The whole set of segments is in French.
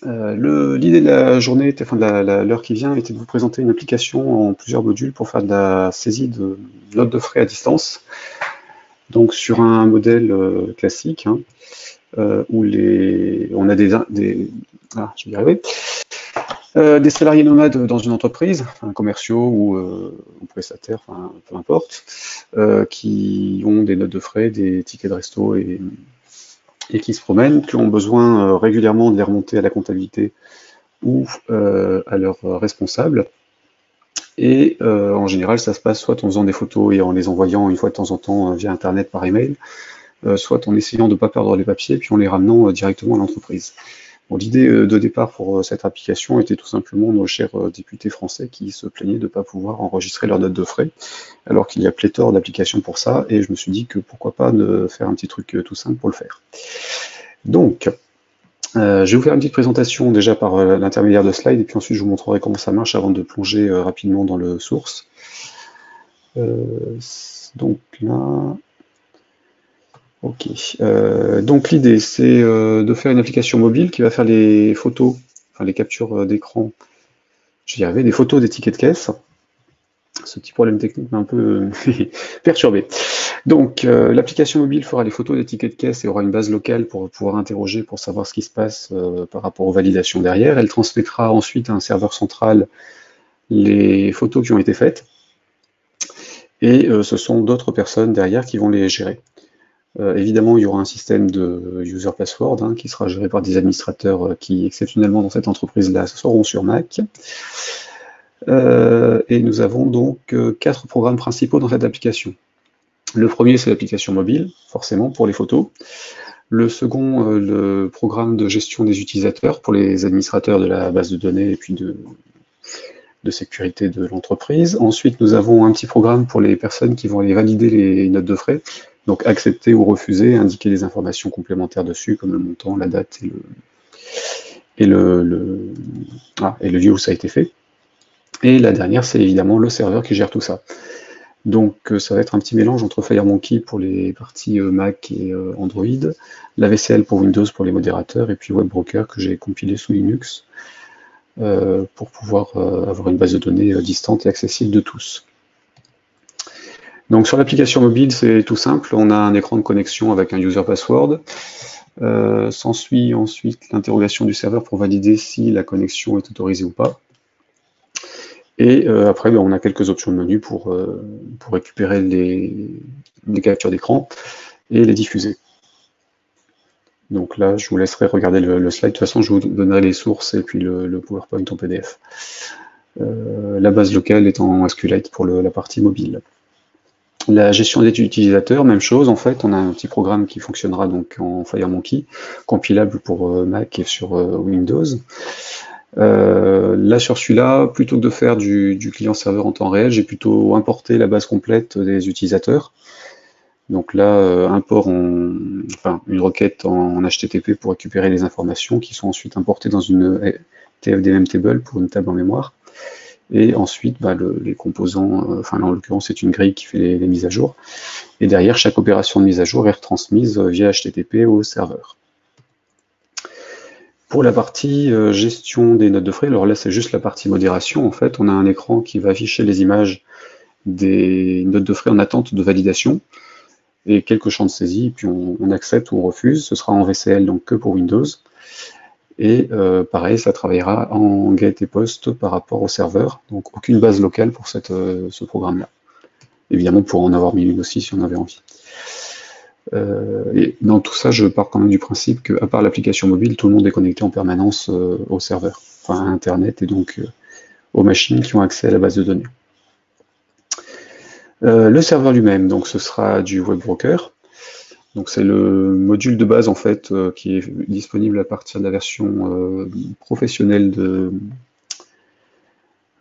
L'idée de la journée, enfin l'heure qui vient, était de vous présenter une application en plusieurs modules pour faire de la saisie de notes de frais à distance. Donc sur un modèle classique, hein, où on a je vais y arriver. Des salariés nomades dans une entreprise, enfin, commerciaux ou prestataires, enfin, peu importe, qui ont des notes de frais, des tickets de resto et qui se promènent, qui ont besoin régulièrement de les remonter à la comptabilité ou à leurs responsables. Et en général, ça se passe soit en faisant des photos et en les envoyant une fois de temps en temps via Internet par email, soit en essayant de ne pas perdre les papiers, puis en les ramenant directement à l'entreprise. Bon, l'idée de départ pour cette application était tout simplement nos chers députés français qui se plaignaient de ne pas pouvoir enregistrer leurs notes de frais, alors qu'il y a pléthore d'applications pour ça, et je me suis dit que pourquoi pas de faire un petit truc tout simple pour le faire. Donc, je vais vous faire une petite présentation déjà par l'intermédiaire de slides, et puis ensuite je vous montrerai comment ça marche avant de plonger rapidement dans le source. Donc là... Ok. Donc l'idée, c'est de faire une application mobile qui va faire les photos, enfin les captures d'écran, je vais y arriver, des photos des tickets de caisse. Ce petit problème technique m'a un peu perturbé. Donc l'application mobile fera les photos des tickets de caisse et aura une base locale pour pouvoir interroger, pour savoir ce qui se passe par rapport aux validations derrière. Elle transmettra ensuite à un serveur central les photos qui ont été faites. Et ce sont d'autres personnes derrière qui vont les gérer. Évidemment, il y aura un système de user password qui sera géré par des administrateurs qui, exceptionnellement dans cette entreprise-là, seront sur Mac. Et nous avons donc 4 programmes principaux dans cette application. Le premier, c'est l'application mobile, forcément, pour les photos. Le second, le programme de gestion des utilisateurs pour les administrateurs de la base de données et puis de sécurité de l'entreprise. Ensuite, nous avons un petit programme pour les personnes qui vont aller valider les notes de frais, donc accepter ou refuser, indiquer des informations complémentaires dessus, comme le montant, la date et le lieu où ça a été fait. Et la dernière, c'est évidemment le serveur qui gère tout ça. Donc ça va être un petit mélange entre FireMonkey pour les parties Mac et Android, la VCL pour Windows pour les modérateurs, et puis WebBroker que j'ai compilé sous Linux, pour pouvoir avoir une base de données distante et accessible de tous. Donc sur l'application mobile, c'est tout simple, on a un écran de connexion avec un user password. S'ensuit ensuite l'interrogation du serveur pour valider si la connexion est autorisée ou pas. Et après, on a quelques options de menu pour récupérer les captures d'écran et les diffuser. Donc là, je vous laisserai regarder le slide. De toute façon, je vous donnerai les sources et puis le PowerPoint en PDF. La base locale est en SQLite pour la partie mobile. La gestion des utilisateurs, même chose. En fait, on a un petit programme qui fonctionnera donc en FireMonkey, compilable pour Mac et sur Windows. Là, sur celui-là, plutôt que de faire du client-serveur en temps réel, j'ai plutôt importé la base complète des utilisateurs. Donc là, une requête en HTTP pour récupérer les informations qui sont ensuite importées dans une TFDM table pour une table en mémoire. Et ensuite, les composants, là en l'occurrence c'est une grille qui fait les mises à jour. Et derrière, chaque opération de mise à jour est retransmise via HTTP au serveur. Pour la partie gestion des notes de frais, alors là c'est juste la partie modération, en fait, on a un écran qui va afficher les images des notes de frais en attente de validation, et quelques champs de saisie, puis on accepte ou on refuse, ce sera en VCL, donc que pour Windows. Et pareil, ça travaillera en GET et POST par rapport au serveur, donc aucune base locale pour ce programme-là. Évidemment, pour en avoir mis une aussi si on avait envie. Et dans tout ça, je pars quand même du principe qu'à part l'application mobile, tout le monde est connecté en permanence au serveur, enfin à Internet et donc aux machines qui ont accès à la base de données. Le serveur lui-même, donc ce sera du WebBroker. Donc c'est le module de base en fait qui est disponible à partir de la version professionnelle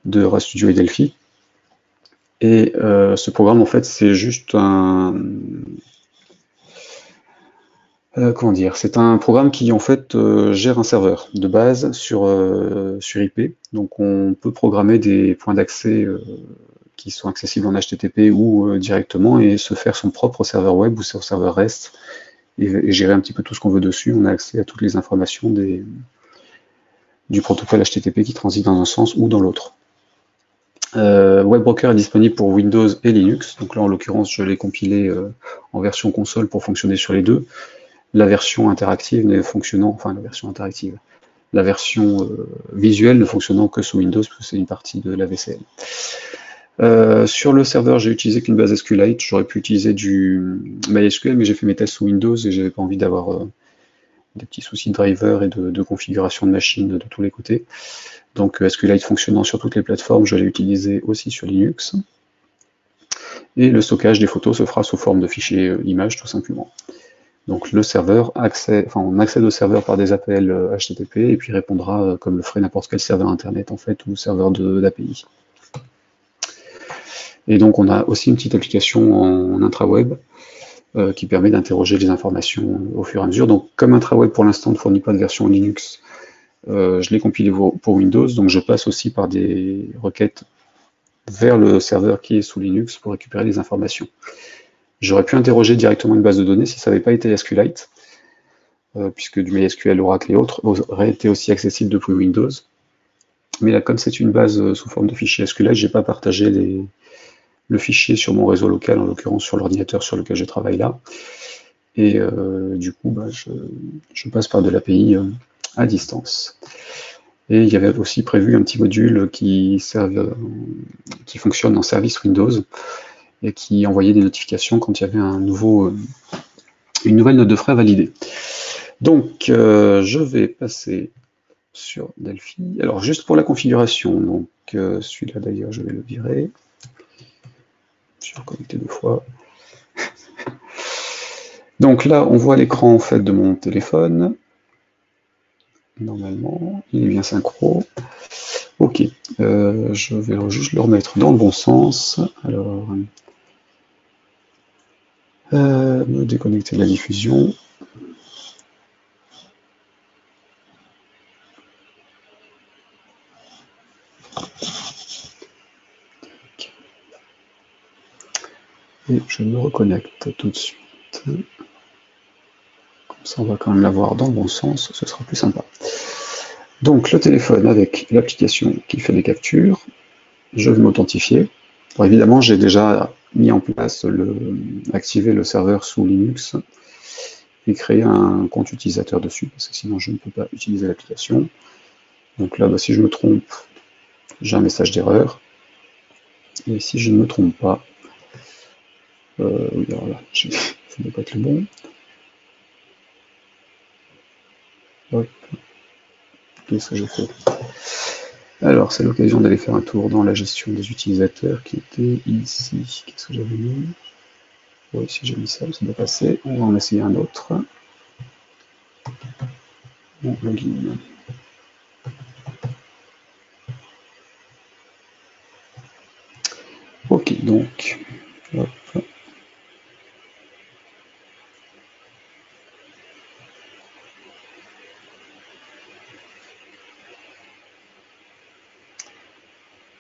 de RStudio et Delphi. Et ce programme en fait c'est juste c'est un programme qui en fait gère un serveur de base sur IP. Donc on peut programmer des points d'accès qui sont accessibles en HTTP ou directement et se faire son propre serveur web ou son serveur REST et gérer un petit peu tout ce qu'on veut dessus. On a accès à toutes les informations du protocole HTTP qui transite dans un sens ou dans l'autre. WebBroker est disponible pour Windows et Linux, donc là en l'occurrence je l'ai compilé en version console pour fonctionner sur les deux. La version interactive ne fonctionnant, enfin la version interactive, la version visuelle ne fonctionnant que sous Windows, parce que c'est une partie de la VCL. Sur le serveur, j'ai utilisé qu'une base SQLite, j'aurais pu utiliser du MySQL, mais j'ai fait mes tests sous Windows et j'avais pas envie d'avoir des petits soucis de driver et de configuration de machine de tous les côtés. Donc SQLite fonctionnant sur toutes les plateformes, je l'ai utilisé aussi sur Linux. Et le stockage des photos se fera sous forme de fichiers images tout simplement. Donc le serveur on accède au serveur par des appels HTTP et puis répondra comme le ferait n'importe quel serveur internet en fait ou serveur d'API. Et donc on a aussi une petite application en intraweb qui permet d'interroger les informations au fur et à mesure. Donc comme intraweb pour l'instant ne fournit pas de version Linux, je l'ai compilé pour Windows, donc je passe aussi par des requêtes vers le serveur qui est sous Linux pour récupérer les informations. J'aurais pu interroger directement une base de données si ça n'avait pas été SQLite, puisque du MySQL, Oracle et autres auraient été aussi accessibles depuis Windows. Mais là, comme c'est une base sous forme de fichier SQLite, je n'ai pas partagé le fichier sur mon réseau local, en l'occurrence sur l'ordinateur sur lequel je travaille là. Et du coup, je passe par de l'API à distance. Et il y avait aussi prévu un petit module qui fonctionne en service Windows et qui envoyait des notifications quand il y avait une nouvelle note de frais à valider. Donc, je vais passer sur Delphi. Alors, juste pour la configuration, donc celui-là d'ailleurs, je vais le virer. Je suis reconnecté 2 fois. Donc là, on voit l'écran en fait de mon téléphone. Normalement, il est bien synchro. Ok, je vais juste le remettre dans le bon sens. Alors, me déconnecter de la diffusion. Et je me reconnecte tout de suite. Comme ça, on va quand même l'avoir dans le bon sens, ce sera plus sympa. Donc, le téléphone avec l'application qui fait des captures. Je vais m'authentifier. Bon, évidemment, j'ai déjà mis en place activer le serveur sous Linux et créer un compte utilisateur dessus, parce que sinon je ne peux pas utiliser l'application. Donc là, si je me trompe, j'ai un message d'erreur. Et si je ne me trompe pas, oui, alors là, ça ne doit pas être le bon. Hop. Qu'est-ce que j'ai fait? Alors, c'est l'occasion d'aller faire un tour dans la gestion des utilisateurs qui était ici. Qu'est-ce que j'avais mis? Oui, si j'ai mis ça, ça doit passer. On va en essayer un autre. Bon, login. Ok, donc, hop.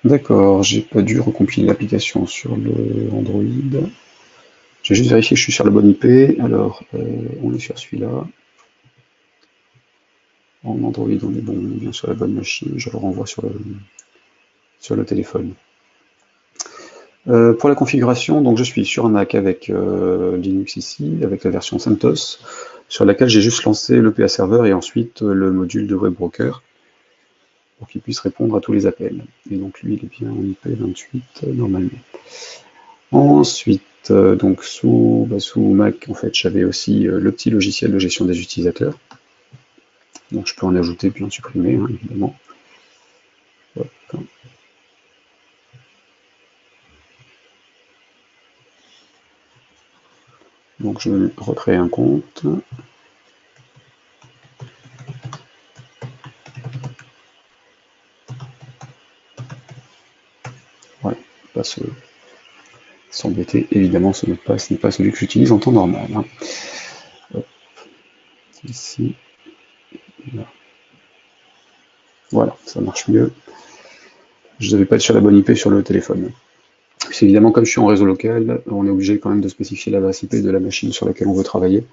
D'accord, j'ai pas dû recompiler l'application sur le Android. J'ai juste vérifié que je suis sur la bonne IP. Alors, on est sur celui-là. En Android, on est bien sur la bonne machine. Je le renvoie sur le téléphone. Pour la configuration, donc je suis sur un Mac avec Linux ici, avec la version CentOS, sur laquelle j'ai juste lancé le PA Server et ensuite le module de WebBroker pour qu'il puisse répondre à tous les appels. Et donc lui, il est bien en IP28 normalement. Ensuite, donc sous Mac, en fait, j'avais aussi le petit logiciel de gestion des utilisateurs. Donc je peux en ajouter puis en supprimer, hein, évidemment. Hop. Donc je vais recréer un compte. Ouais, pas s'embêter. Évidemment, ce n'est pas celui que j'utilise en temps normal. Hein. Hop. Ici. Là. Voilà, ça marche mieux. Je ne devais pas être sur la bonne IP sur le téléphone. Puis évidemment, comme je suis en réseau local, on est obligé quand même de spécifier l'adresse IP de la machine sur laquelle on veut travailler.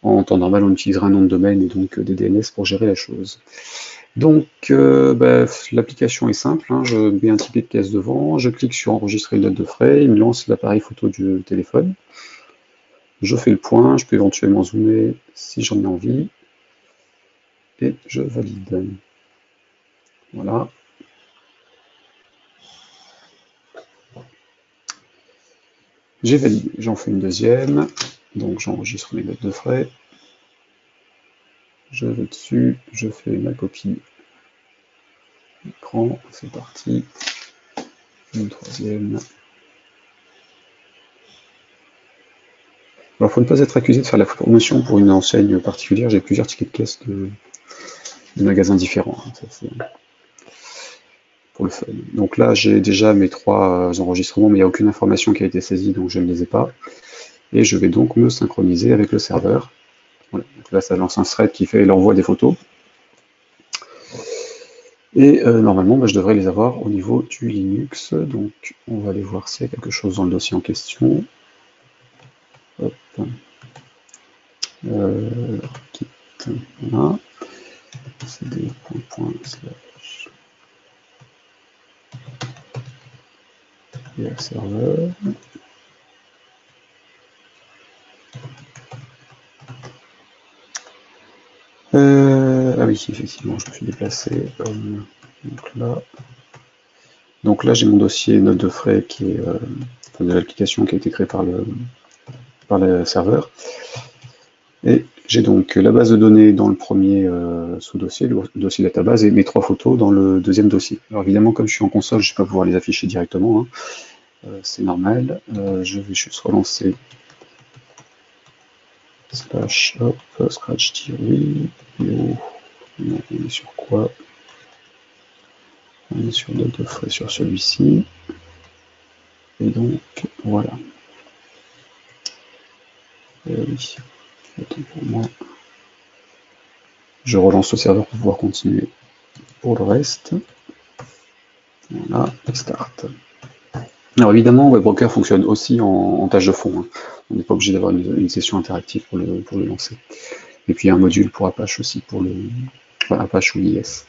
En temps normal, on utiliserait un nom de domaine et donc des DNS pour gérer la chose. Donc, l'application est simple, hein, je mets un ticket de caisse devant, je clique sur enregistrer une note de frais, il me lance l'appareil photo du téléphone, je fais le point, je peux éventuellement zoomer si j'en ai envie, et je valide. Voilà. J'ai validé, j'en fais une deuxième, donc j'enregistre mes notes de frais, je vais dessus, je fais ma copie écran, c'est parti, une troisième. Alors, il faut ne pas être accusé de faire la promotion pour une enseigne particulière, j'ai plusieurs tickets de caisse de magasins différents, hein, ça c'est pour le fun. Donc là, j'ai déjà mes 3 enregistrements, mais il n'y a aucune information qui a été saisie, donc je ne les ai pas. Et je vais donc me synchroniser avec le serveur. Voilà. Donc là, ça lance un thread qui fait l'envoi des photos. Et normalement, je devrais les avoir au niveau du Linux. Donc, on va aller voir s'il y a quelque chose dans le dossier en question. Hop. Kit, voilà. cd. serveur. Ah oui, effectivement, je me suis déplacé. Donc là, j'ai mon dossier note de frais qui est de l'application qui a été créée par le serveur. Et j'ai donc la base de données dans le premier sous-dossier, le dossier database, et mes 3 photos dans le deuxième dossier. Alors évidemment, comme je suis en console, je ne vais pas pouvoir les afficher directement, hein. C'est normal. Je vais juste relancer slash hop, scratch theory, on est sur quoi? On est sur note de frais sur celui-ci. Et donc, voilà. Oui, attends pour moi. Je relance le serveur pour pouvoir continuer pour le reste. Voilà, start. Alors évidemment, WebBroker fonctionne aussi en tâche de fond, hein. On n'est pas obligé d'avoir une session interactive pour le lancer. Et puis un module pour Apache aussi, pour Apache ou IS.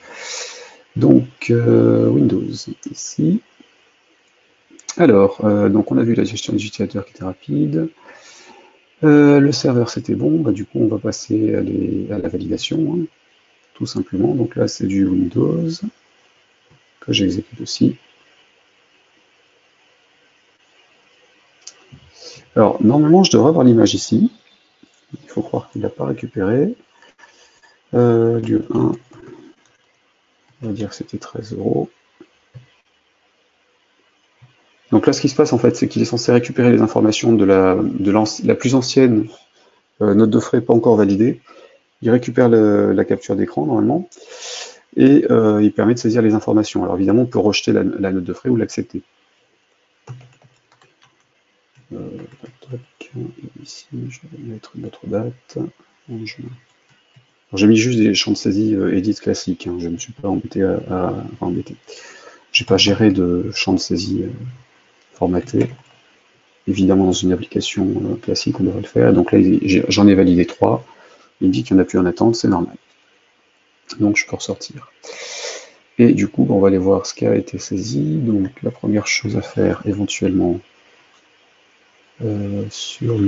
Donc, Windows, ici. Alors, donc on a vu la gestion des utilisateurs qui était rapide. Le serveur c'était bon, du coup on va passer à la validation, hein, tout simplement. Donc là c'est du Windows que j'exécute aussi. Alors normalement je devrais avoir l'image ici. Il faut croire qu'il n'a pas récupéré. Lieu 1, on va dire que c'était 13 €. Donc là ce qui se passe en fait c'est qu'il est censé récupérer les informations de la plus ancienne note de frais pas encore validée. Il récupère la capture d'écran normalement et il permet de saisir les informations. Alors évidemment on peut rejeter la note de frais ou l'accepter. Ici je vais mettre une autre date en juin. J'ai mis juste des champs de saisie edit classiques, hein, je ne me suis pas embêté à embêter. J'ai pas géré de champs de saisie formatés. Évidemment dans une application classique on devrait le faire. Donc là j'en ai validé 3. Il dit qu'il n'y en a plus en attente, c'est normal. Donc je peux ressortir. Et du coup, on va aller voir ce qui a été saisi. Donc la première chose à faire éventuellement sur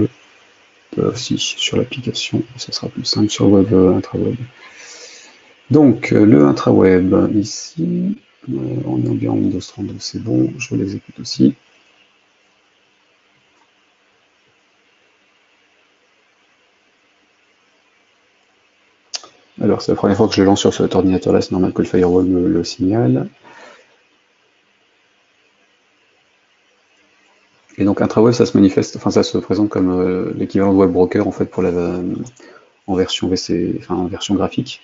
l'application, ça sera plus simple sur le web intraweb. Donc le intraweb ici, on est bien en Windows 32, c'est bon, je l'exécute aussi. Alors c'est la première fois que je le lance sur cet ordinateur-là, c'est normal que le firewall me le signale. Et donc intraweb, ça se manifeste, enfin ça se présente comme l'équivalent de WebBroker en fait pour en version VC, enfin en version graphique.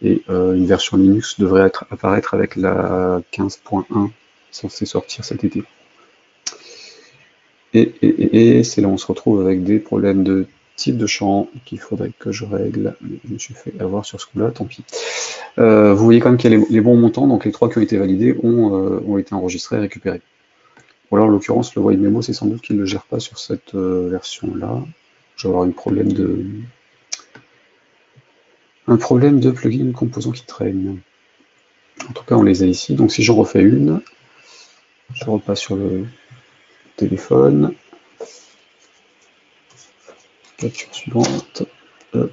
Et une version Linux devrait apparaître avec la 15.1 censée sortir cet été. Et c'est là où on se retrouve avec des problèmes de type de champ qu'il faudrait que je règle. Je me suis fait avoir sur ce coup-là, tant pis. Vous voyez quand même qu'il y a les bons montants, donc les 3 qui ont été validés ont été enregistrés et récupérés. Ou alors, en l'occurrence, le void memo, c'est sans doute qu'il ne le gère pas sur cette version-là. Je vais avoir un problème de un problème de plugin composants qui traînent. En tout cas, on les a ici. Donc si j'en refais une, je repasse sur le téléphone. Capture suivante. Hop.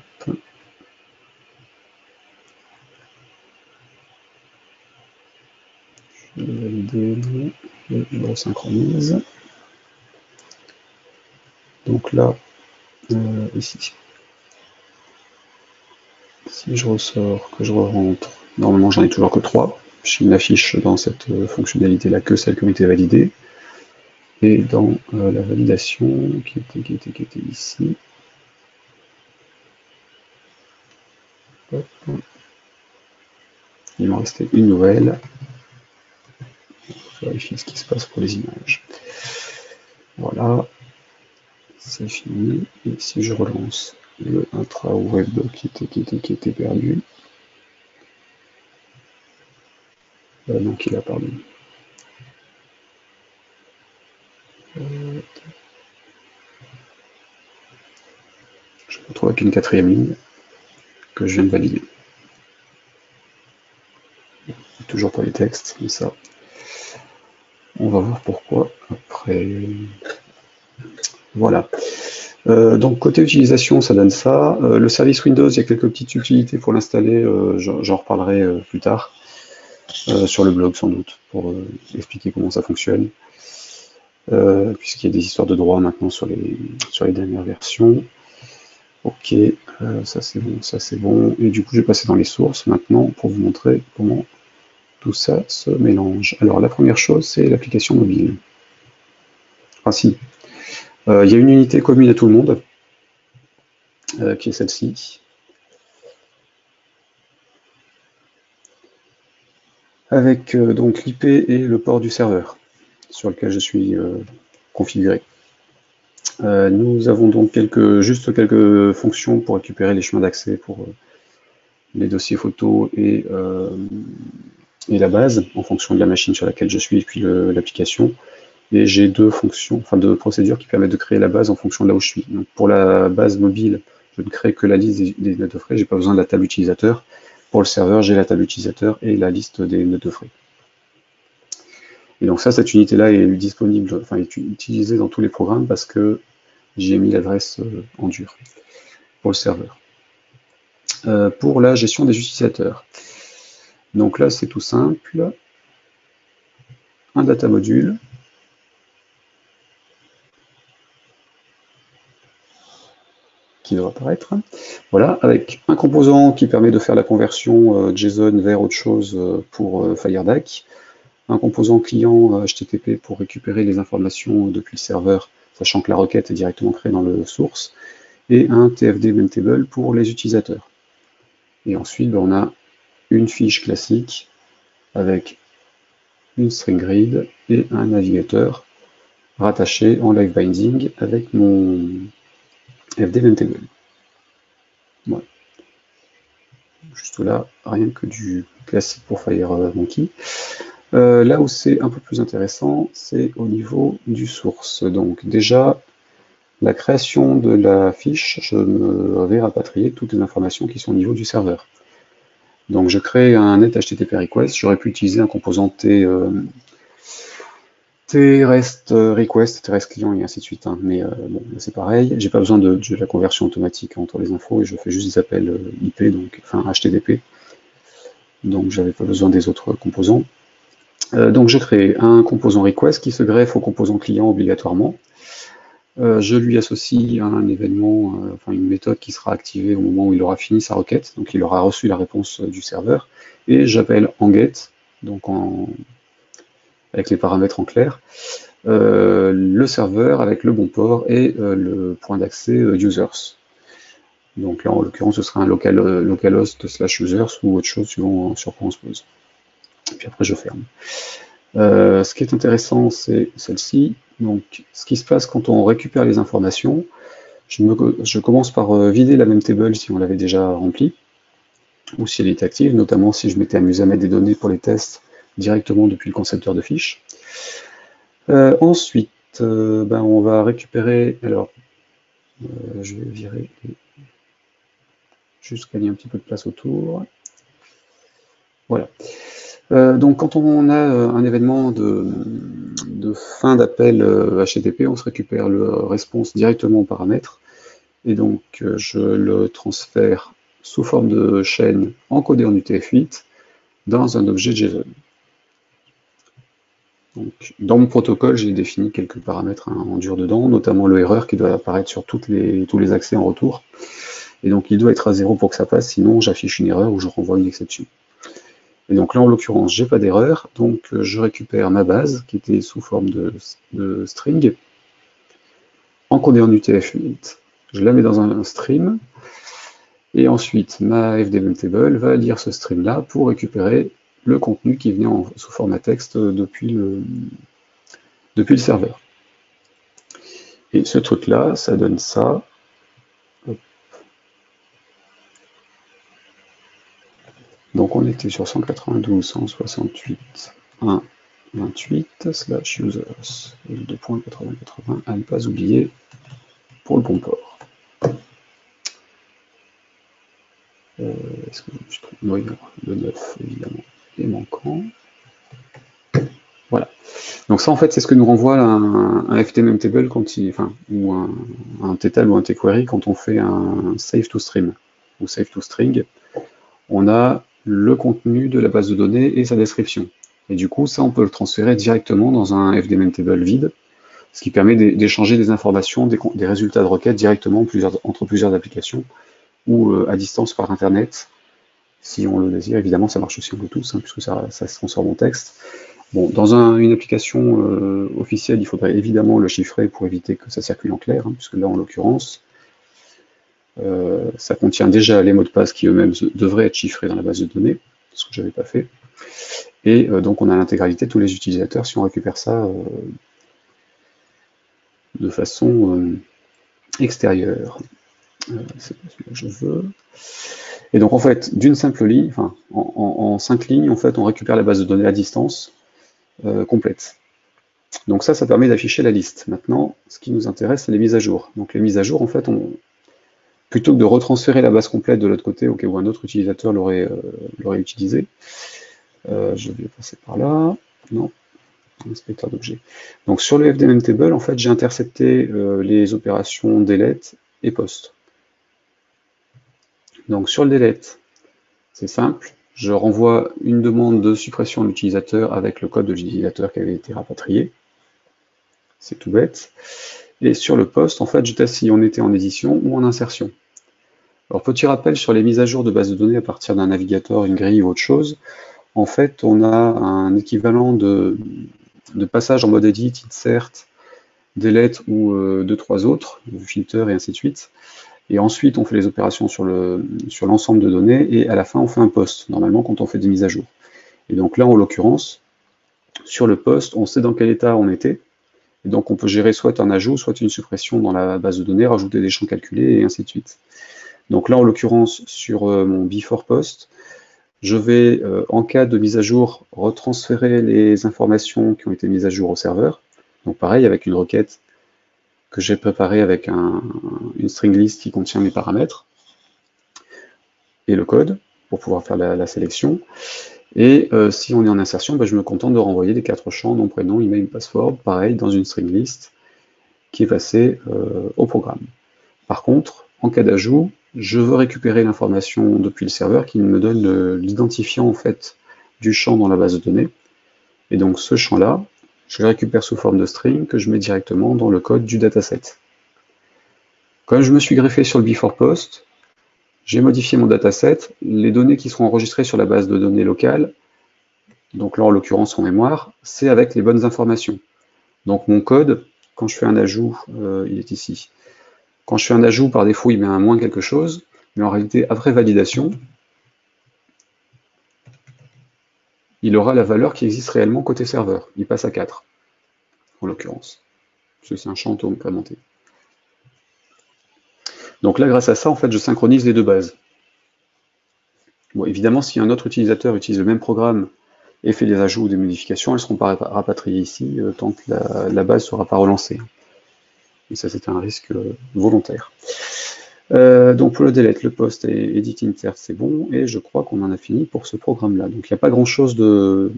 Je vais valider. Je le resynchronise. Donc là, ici. Si je ressors, que je rentre, normalement j'en ai toujours que 3. Je n'affiche dans cette fonctionnalité-là que celle qui ont été validées. Et dans la validation qui était ici, hop, il m'en restait une nouvelle. Je vérifie ce qui se passe pour les images. Voilà, c'est fini. Et si je relance le intra-web qui était perdu, donc il a perdu. Je me retrouve avec une 4e ligne que je viens de valider. Toujours pas les textes, mais ça, on va voir pourquoi après. Voilà. Donc côté utilisation, ça donne ça. Le service Windows, il y a quelques petites utilités pour l'installer, j'en reparlerai plus tard, sur le blog sans doute, pour expliquer comment ça fonctionne, puisqu'il y a des histoires de droit maintenant sur les dernières versions. Ok, ça c'est bon, ça c'est bon. Et du coup, je vais passer dans les sources maintenant pour vous montrer comment tout ça se mélange. Alors la première chose, c'est l'application mobile. Ah si, il y a une unité commune à tout le monde, qui est celle-ci. Avec donc l'IP et le port du serveur sur lequel je suis configuré. Nous avons donc juste quelques fonctions pour récupérer les chemins d'accès pour les dossiers photos et la base, en fonction de la machine sur laquelle je suis et puis l'application. Et j'ai deux procédures qui permettent de créer la base en fonction de là où je suis. Donc pour la base mobile, je ne crée que la liste des notes de frais, j'ai pas besoin de la table utilisateur. Pour le serveur, j'ai la table utilisateur et la liste des notes de frais. Et donc ça, cette unité-là est disponible, enfin est utilisée dans tous les programmes parce que j'y ai mis l'adresse en dur pour le serveur. Pour la gestion des utilisateurs. Donc là, c'est tout simple. Un data module. Qui devrait apparaître. Voilà, avec un composant qui permet de faire la conversion JSON vers autre chose pour FireDAC, un composant client HTTP pour récupérer les informations depuis le serveur, sachant que la requête est directement créée dans le source, et un TFD Maintainable pour les utilisateurs. Et ensuite, on a une fiche classique avec une string read et un navigateur rattaché en live binding avec mon FD Maintainable. Voilà. Juste là, rien que du classique pour FireMonkey. Là où c'est un peu plus intéressant, c'est au niveau du source. Donc déjà, la création de la fiche, je me vais rapatrier toutes les informations qui sont au niveau du serveur. Donc je crée un net HTTP request, j'aurais pu utiliser un composant TREST request, TREST client et ainsi de suite, hein. Mais bon, c'est pareil, j'ai pas besoin de la conversion automatique entre les infos et je fais juste des appels IP, donc enfin HTTP, donc j'avais pas besoin des autres composants. Donc je crée un composant request qui se greffe au composant client obligatoirement. Je lui associe un événement, enfin une méthode qui sera activée au moment où il aura fini sa requête, donc il aura reçu la réponse du serveur, et j'appelle en get, donc avec les paramètres en clair, le serveur avec le bon port et le point d'accès users. Donc là en l'occurrence ce sera un localhost / users ou autre chose suivant sur quoi on se pose. Et puis après je ferme. Ce qui est intéressant, c'est celle-ci. Donc, ce qui se passe quand on récupère les informations, je commence par vider la même table si on l'avait déjà remplie, ou si elle est active, notamment si je m'étais amusé à mettre des données pour les tests directement depuis le concepteur de fiches. Ensuite, on va récupérer, alors, je vais virer juste gagner un petit peu de place autour. Voilà. Donc quand on a un événement de fin d'appel HTTP, on se récupère le response directement au paramètre, et donc je le transfère sous forme de chaîne encodée en UTF-8 dans un objet JSON. Donc, dans mon protocole, j'ai défini quelques paramètres en dur dedans, notamment le erreur qui doit apparaître sur tous les accès en retour. Et donc il doit être à 0 pour que ça passe, sinon j'affiche une erreur ou je renvoie une exception. Et donc là, en l'occurrence, j'ai pas d'erreur, donc je récupère ma base qui était sous forme de string, encodée en UTF-8, je la mets dans un stream, et ensuite ma fdevtable va lire ce stream-là pour récupérer le contenu qui venait sous format texte depuis le serveur. Et ce truc-là, ça donne ça. Donc on était sur 192.168.1.28/users, et le 2.8080 à ne pas oublier pour le bon port. Est-ce que je trouve... Oui, le 9 évidemment est manquant. Voilà. Donc ça en fait c'est ce que nous renvoie un ftmtable quand ou un ttal ou un tquery quand on fait un save to stream ou save to string. On a le contenu de la base de données et sa description. Et du coup, ça, on peut le transférer directement dans un fdmtable vide, ce qui permet d'échanger des informations, des résultats de requête directement entre plusieurs applications ou à distance par Internet, si on le désire. Évidemment, ça marche aussi en Bluetooth, puisque ça se transforme en texte. Bon, dans une application officielle, il faudrait évidemment le chiffrer pour éviter que ça circule en clair, puisque là, en l'occurrence, ça contient déjà les mots de passe qui eux-mêmes devraient être chiffrés dans la base de données, ce que je n'avais pas fait. Et donc on a l'intégralité de tous les utilisateurs si on récupère ça de façon extérieure. C'est pas celui-là que je veux. Et donc en fait, d'une simple ligne, en 5 lignes, en fait, on récupère la base de données à distance complète. Donc ça permet d'afficher la liste. Maintenant, ce qui nous intéresse, c'est les mises à jour. Donc les mises à jour, en fait, plutôt que de retransférer la base complète de l'autre côté au cas où un autre utilisateur l'aurait utilisé, je vais passer par là, non, inspecteur d'objets. Donc sur le fdmtable, en fait, j'ai intercepté les opérations delete et post. Donc sur le delete, c'est simple, je renvoie une demande de suppression de l'utilisateur avec le code de l'utilisateur qui avait été rapatrié. C'est tout bête. Et sur le post, en fait, je teste si on était en édition ou en insertion. Alors, petit rappel sur les mises à jour de base de données à partir d'un navigateur, une grille ou autre chose. En fait, on a un équivalent de passage en mode edit, insert, delete ou 2-3 autres, filter et ainsi de suite. Et ensuite, on fait les opérations sur l'ensemble de données et à la fin, on fait un post, normalement quand on fait des mises à jour. Et donc là, en l'occurrence, sur le post, on sait dans quel état on était. Et donc, on peut gérer soit un ajout, soit une suppression dans la base de données, rajouter des champs calculés et ainsi de suite. Donc là, en l'occurrence, sur mon before post, je vais, en cas de mise à jour, retransférer les informations qui ont été mises à jour au serveur. Donc pareil, avec une requête que j'ai préparée avec une string list qui contient mes paramètres et le code pour pouvoir faire la sélection. Et si on est en insertion, je me contente de renvoyer les 4 champs, nom, prénom, email, password, pareil, dans une string list qui est passée au programme. Par contre, en cas d'ajout, je veux récupérer l'information depuis le serveur qui me donne l'identifiant en fait du champ dans la base de données. Et donc ce champ-là, je le récupère sous forme de string que je mets directement dans le code du dataset. Comme je me suis greffé sur le before post, j'ai modifié mon dataset, les données qui seront enregistrées sur la base de données locale, donc là en l'occurrence en mémoire, c'est avec les bonnes informations. Donc mon code, quand je fais un ajout, il est ici. Quand je fais un ajout, par défaut, il met un moins quelque chose, mais en réalité, après validation, il aura la valeur qui existe réellement côté serveur. Il passe à 4, en l'occurrence, parce que c'est un champ auto-incrémenté. Donc là, grâce à ça, en fait, je synchronise les deux bases. Bon, évidemment, si un autre utilisateur utilise le même programme et fait des ajouts ou des modifications, elles ne seront pas rapatriées ici tant que la base ne sera pas relancée. Et ça, c'est un risque volontaire. Donc pour le delete, le post et edit insert, c'est bon, et je crois qu'on en a fini pour ce programme-là. Donc il n'y a pas grand-chose de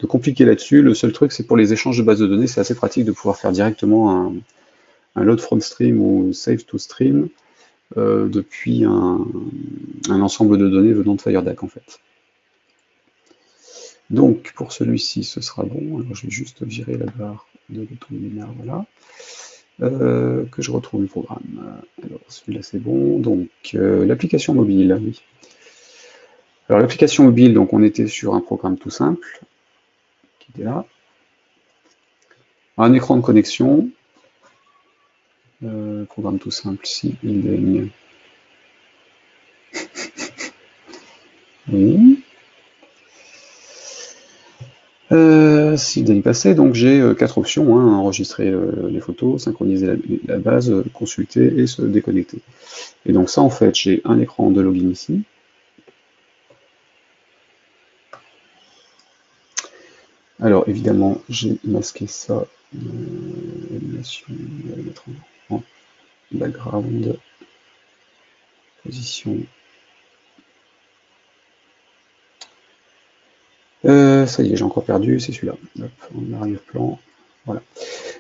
compliqué là-dessus. Le seul truc, c'est pour les échanges de bases de données, c'est assez pratique de pouvoir faire directement un load from stream ou save to stream depuis un ensemble de données venant de FireDAC en fait. Donc pour celui-ci, ce sera bon. Alors je vais juste virer la barre de retour linéaire, voilà. Que je retrouve le programme. Alors celui-là c'est bon. Donc l'application mobile, oui. Alors l'application mobile, donc on était sur un programme tout simple, qui était là. Un écran de connexion. Programme tout simple, si il daigne. Oui. S'il daigne passer, donc j'ai 4 options, hein, enregistrer les photos, synchroniser la base, consulter et se déconnecter. Et donc ça en fait, j'ai un écran de login ici. Alors évidemment, j'ai masqué ça, animation, on va le mettre en background, position. Ça y est, j'ai encore perdu, c'est celui-là. Hop, en arrière-plan, voilà.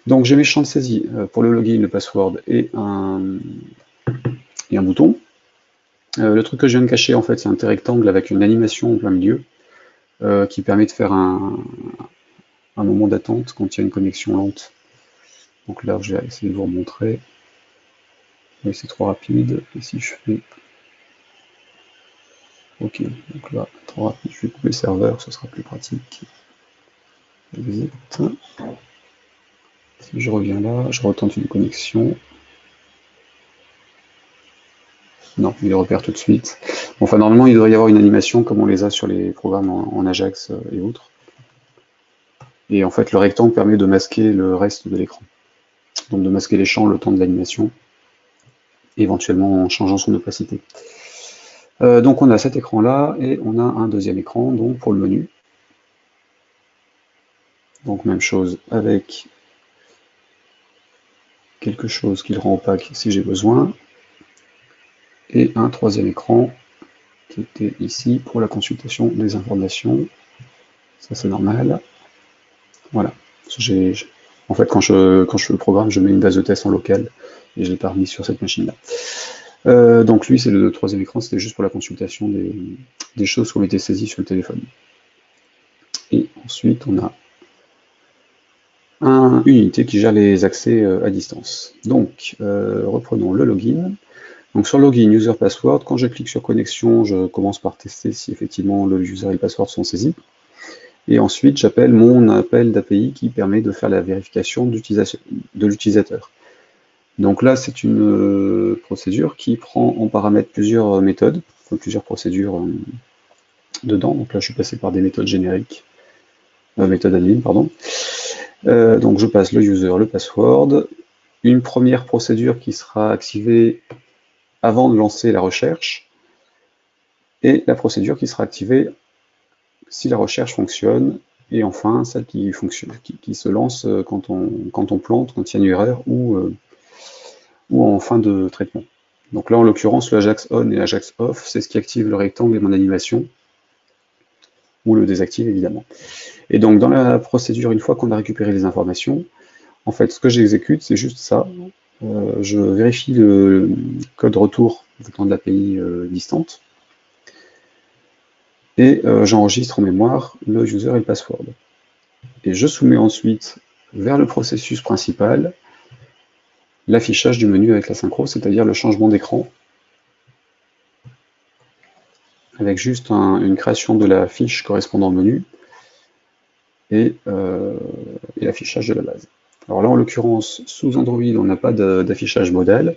Donc j'ai mes champs de saisie pour le login, le password et un bouton. Le truc que je viens de cacher, en fait, c'est un petit rectangle avec une animation en plein milieu qui permet de faire un moment d'attente quand il y a une connexion lente. Donc là, je vais essayer de vous remontrer. Mais c'est trop rapide. Et si je fais... Ok, donc là, trop rapide, je vais couper le serveur, ce sera plus pratique. Exit. Si je reviens là, je retente une connexion. Non, il les repère tout de suite. Bon, enfin, normalement, il devrait y avoir une animation comme on les a sur les programmes en Ajax et autres. Et en fait, le rectangle permet de masquer le reste de l'écran. Donc de masquer les champs le temps de l'animation, éventuellement en changeant son opacité. Donc on a cet écran-là, et on a un deuxième écran donc pour le menu. Donc même chose avec quelque chose qui le rend opaque si j'ai besoin. Et un troisième écran qui était ici pour la consultation des informations. Ça c'est normal. Voilà. En fait, quand je fais le programme, je mets une base de test en local et je l'ai pas remis sur cette machine-là. Donc lui, c'est le troisième écran, c'était juste pour la consultation des choses qui ont été saisies sur le téléphone. Et ensuite, on a une unité qui gère les accès à distance. Donc, reprenons le login. Donc sur login, user password, quand je clique sur connexion, je commence par tester si effectivement le user et le password sont saisis. Et ensuite, j'appelle mon appel d'API qui permet de faire la vérification de l'utilisateur. Donc là, c'est une procédure qui prend en paramètre plusieurs méthodes, enfin, plusieurs procédures dedans. Donc là, je suis passé par des méthodes génériques, méthode admin, pardon. Donc je passe le user, le password, une première procédure qui sera activée avant de lancer la recherche, et la procédure qui sera activée si la recherche fonctionne, et enfin celle qui fonctionne, qui se lance quand on plante, quand il y a une erreur, ou en fin de traitement. Donc là, en l'occurrence, le Ajax on et Ajax off, c'est ce qui active le rectangle et mon animation, ou le désactive évidemment. Et donc dans la procédure, une fois qu'on a récupéré les informations, en fait, ce que j'exécute, c'est juste ça. Je vérifie le code retour venant de l'API distante, et j'enregistre en mémoire le user et le password. Et je soumets ensuite vers le processus principal l'affichage du menu avec la synchro, c'est-à-dire le changement d'écran, avec juste une création de la fiche correspondant au menu, et l'affichage de la base. Alors là, en l'occurrence, sous Android, on n'a pas d'affichage modal,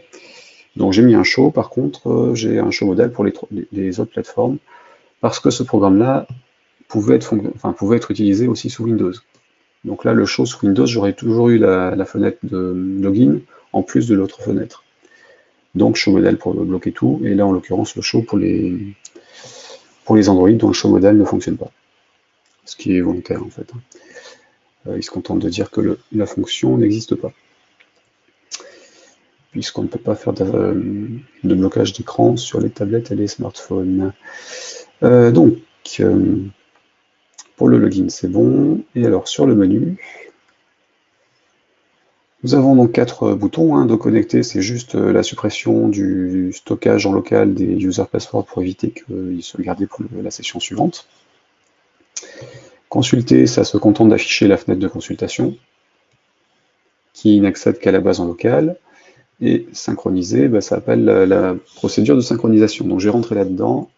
donc j'ai mis un show. Par contre, j'ai un show modal pour les autres plateformes, parce que ce programme-là pouvait être utilisé aussi sous Windows. Donc là, le show sous Windows, j'aurais toujours eu la fenêtre de login, en plus de l'autre fenêtre. Donc show modal pour bloquer tout, et là, en l'occurrence, le show pour les Android dont le show modal ne fonctionne pas. Ce qui est volontaire, en fait. Il se contente de dire que la fonction n'existe pas. puisqu'on ne peut pas faire de blocage d'écran sur les tablettes et les smartphones. Donc, pour le login, c'est bon. Et alors, sur le menu, nous avons donc 4 boutons. Hein. De connecter, c'est juste la suppression du stockage en local des user passwords pour éviter qu'ils soient gardés pour la session suivante. Consulter, ça se contente d'afficher la fenêtre de consultation, qui n'accède qu'à la base en local. Et synchroniser, ça appelle la procédure de synchronisation. Donc je vais rentrer là-dedans.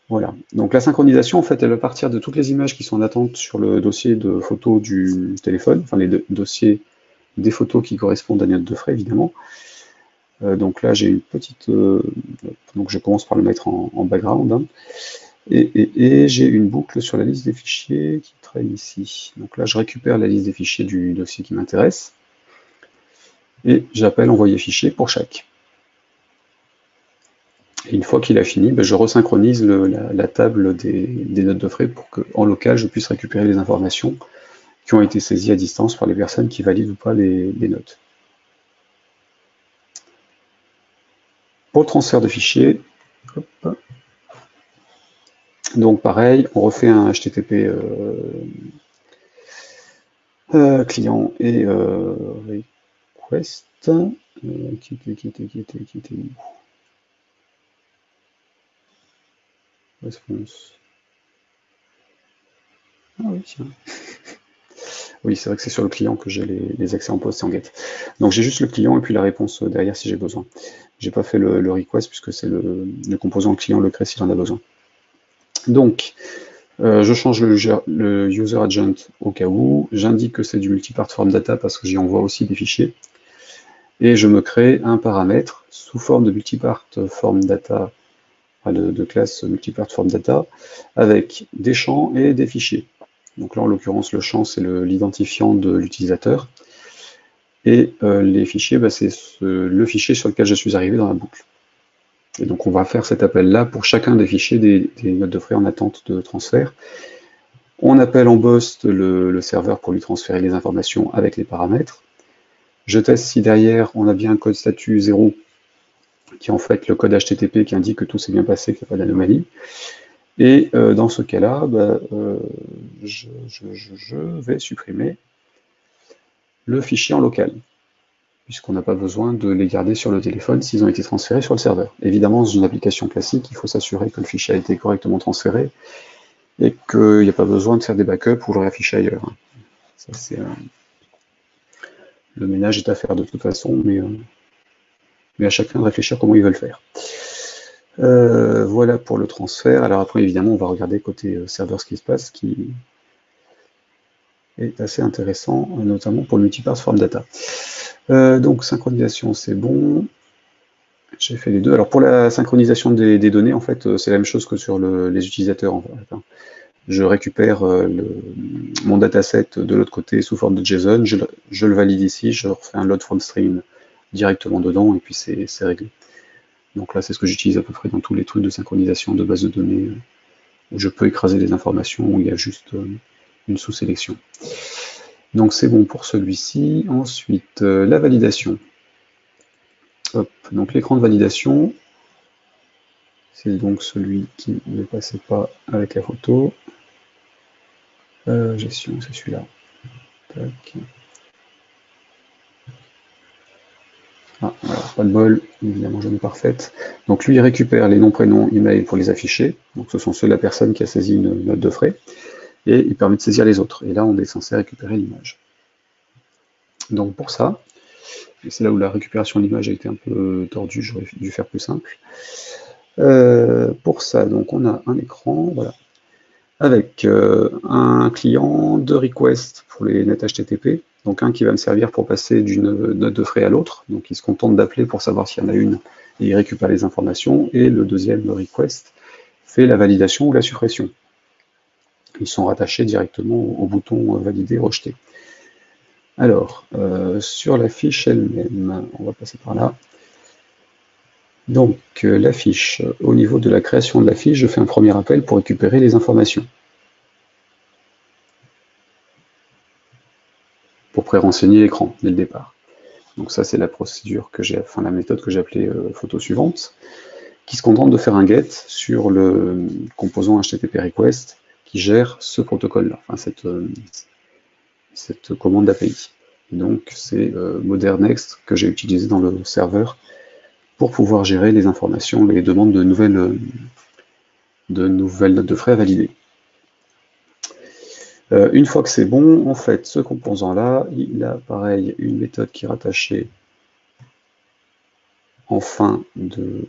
Voilà. Donc la synchronisation, en fait, elle va partir de toutes les images qui sont en attente sur le dossier de photos du téléphone, enfin les dossiers des photos qui correspondent à la note de frais, évidemment. Donc là, j'ai une petite... donc je commence par le mettre en background. Hein. Et j'ai une boucle sur la liste des fichiers qui traîne ici. Donc là, je récupère la liste des fichiers du dossier qui m'intéresse. Et j'appelle envoyer fichier pour chaque. Et une fois qu'il a fini, je resynchronise la table des notes de frais pour qu'en local, je puisse récupérer les informations qui ont été saisies à distance par les personnes qui valident ou pas les notes. Pour le transfert de fichiers, hop, donc pareil, on refait un HTTP client et request. Qui était où? Response. Ah oui, tiens. Oui, c'est vrai que c'est sur le client que j'ai les accès en post et en get. Donc j'ai juste le client et puis la réponse derrière si j'ai besoin. J'ai pas fait le request puisque c'est le composant client le crée s'il en a besoin. Donc, je change le user agent au cas où. J'indique que c'est du multipart form data parce que j'y envoie aussi des fichiers. Et je me crée un paramètre sous forme de multipart form data, de classe multipart form data, avec des champs et des fichiers. Donc là, en l'occurrence, le champ, c'est l'identifiant de l'utilisateur. Et les fichiers, c'est le fichier sur lequel je suis arrivé dans la boucle. Et donc on va faire cet appel-là pour chacun des fichiers des notes de frais en attente de transfert. On appelle en BOST le serveur pour lui transférer les informations avec les paramètres. Je teste si derrière on a bien un code statut 0, qui est en fait le code HTTP qui indique que tout s'est bien passé, qu'il n'y a pas d'anomalie. Et dans ce cas-là, je vais supprimer le fichier en local, puisqu'on n'a pas besoin de les garder sur le téléphone s'ils ont été transférés sur le serveur. Évidemment, dans une application classique, il faut s'assurer que le fichier a été correctement transféré et qu'il n'y a pas besoin de faire des backups ou le réafficher ailleurs. Ça, c'est, le ménage est à faire de toute façon, mais à chacun de réfléchir comment il veut le faire. Voilà pour le transfert. Alors après, évidemment, on va regarder côté serveur ce qui se passe, qui est assez intéressant, notamment pour le multipart form data. Donc synchronisation, c'est bon. J'ai fait les deux. Alors pour la synchronisation des données, en fait, c'est la même chose que sur les utilisateurs. En fait. Je récupère mon dataset de l'autre côté sous forme de JSON, je le valide ici, je refais un load from stream directement dedans, et puis c'est réglé. Donc là, c'est ce que j'utilise à peu près dans tous les trucs de synchronisation de base de données, où je peux écraser des informations, où il y a juste une sous-sélection. Donc c'est bon pour celui-ci. Ensuite, la validation. Hop, donc l'écran de validation, c'est donc celui qui ne passait pas avec la photo. Gestion, c'est celui-là. Ah, voilà, pas de bol, évidemment, j'en ai parfaite. Donc lui, il récupère les noms, prénoms, email pour les afficher. Donc ce sont ceux de la personne qui a saisi une note de frais. Et il permet de saisir les autres. Et là, on est censé récupérer l'image. Donc pour ça, et c'est là où la récupération de l'image a été un peu tordue, j'aurais dû faire plus simple. Pour ça, donc on a un écran, voilà, avec un client, 2 requests pour les net HTTP, donc un qui va me servir pour passer d'une note de frais à l'autre, donc il se contente d'appeler pour savoir s'il y en a une et il récupère les informations, et le deuxième, le request, fait la validation ou la suppression. Ils sont rattachés directement au bouton valider, rejeter. Alors, sur la fiche elle-même, on va passer par là. Donc, la fiche, au niveau de la création de la fiche, je fais un premier appel pour récupérer les informations. Pour pré-renseigner l'écran dès le départ. Donc ça, c'est la procédure que j'ai, enfin la méthode que j'ai appelée photo suivante, qui se contente de faire un get sur le composant HTTP request qui gère ce protocole-là, enfin cette commande d'API. Donc c'est Modernext que j'ai utilisé dans le serveur pour pouvoir gérer les informations, les demandes de nouvelles notes de frais à valider. Une fois que c'est bon, en fait, ce composant-là, il a pareil une méthode qui est rattachée en fin de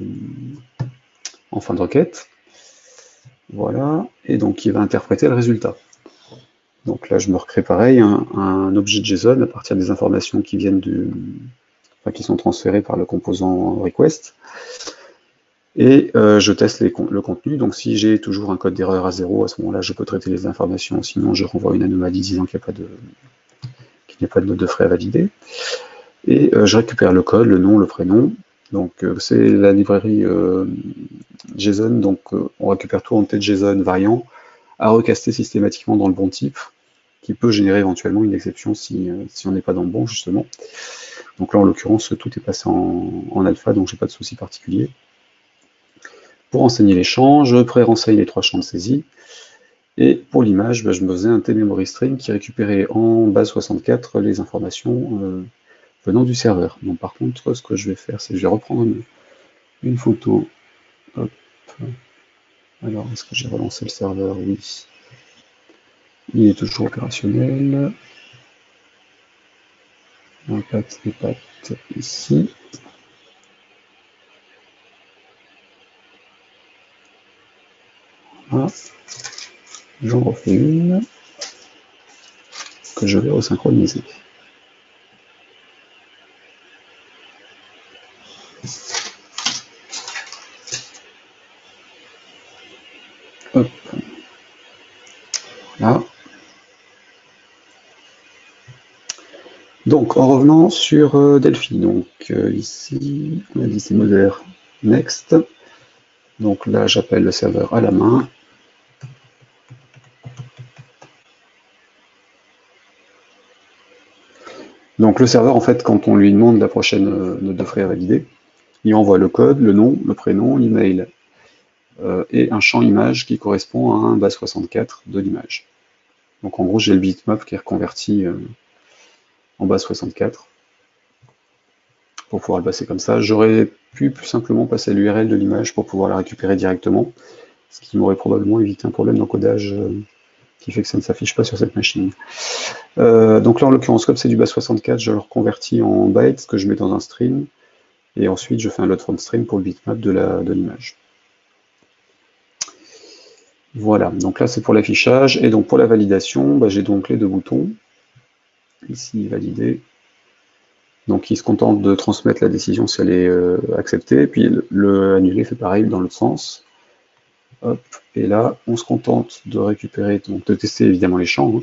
requête. Voilà, et donc il va interpréter le résultat. Donc là, je me recrée pareil un objet JSON à partir des informations qui viennent qui sont transférées par le composant request. Et je teste le contenu. Donc si j'ai toujours un code d'erreur à 0, à ce moment-là, je peux traiter les informations. Sinon, je renvoie une anomalie disant qu'il n'y a pas de note de frais à valider. Et je récupère le code, le nom, le prénom. Donc c'est la librairie JSON. Donc on récupère tout en tête.json variant à recaster systématiquement dans le bon type, qui peut générer éventuellement une exception si on n'est pas dans le bon, justement. Donc là, en l'occurrence, tout est passé en alpha, donc j'ai pas de souci particulier. Pour enseigner les champs, je pré-renseigne les 3 champs de saisie. Et pour l'image, je me faisais un tmemory string qui récupérait en base 64 les informations venant du serveur. Donc par contre, ce que je vais faire, c'est que je vais reprendre une photo. Hop. Alors, est-ce que j'ai relancé le serveur? Oui. Il est toujours opérationnel. Un patte et patte ici. Voilà. J'en refais une que je vais resynchroniser. Hop. Là. Donc, en revenant sur Delphi, donc ici, on a dit c'est Modernext. Donc là, j'appelle le serveur à la main. Donc le serveur, en fait, quand on lui demande la prochaine note de frais à valider, il envoie le code, le nom, le prénom, l'email et un champ image qui correspond à un base 64 de l'image. Donc en gros, j'ai le bitmap qui est reconverti en base 64 pour pouvoir le passer comme ça. J'aurais pu plus simplement passer l'URL de l'image pour pouvoir la récupérer directement, ce qui m'aurait probablement évité un problème d'encodage qui fait que ça ne s'affiche pas sur cette machine. Donc là, en l'occurrence, comme c'est du base 64, je le reconvertis en bytes que je mets dans un string, et ensuite je fais un load from string pour le bitmap de l'image. Voilà, donc là c'est pour l'affichage, et donc pour la validation, j'ai donc les 2 boutons, ici valider, donc il se contente de transmettre la décision si elle est acceptée, puis le annuler fait pareil dans l'autre sens. Hop, et là on se contente de récupérer, donc de tester évidemment les champs,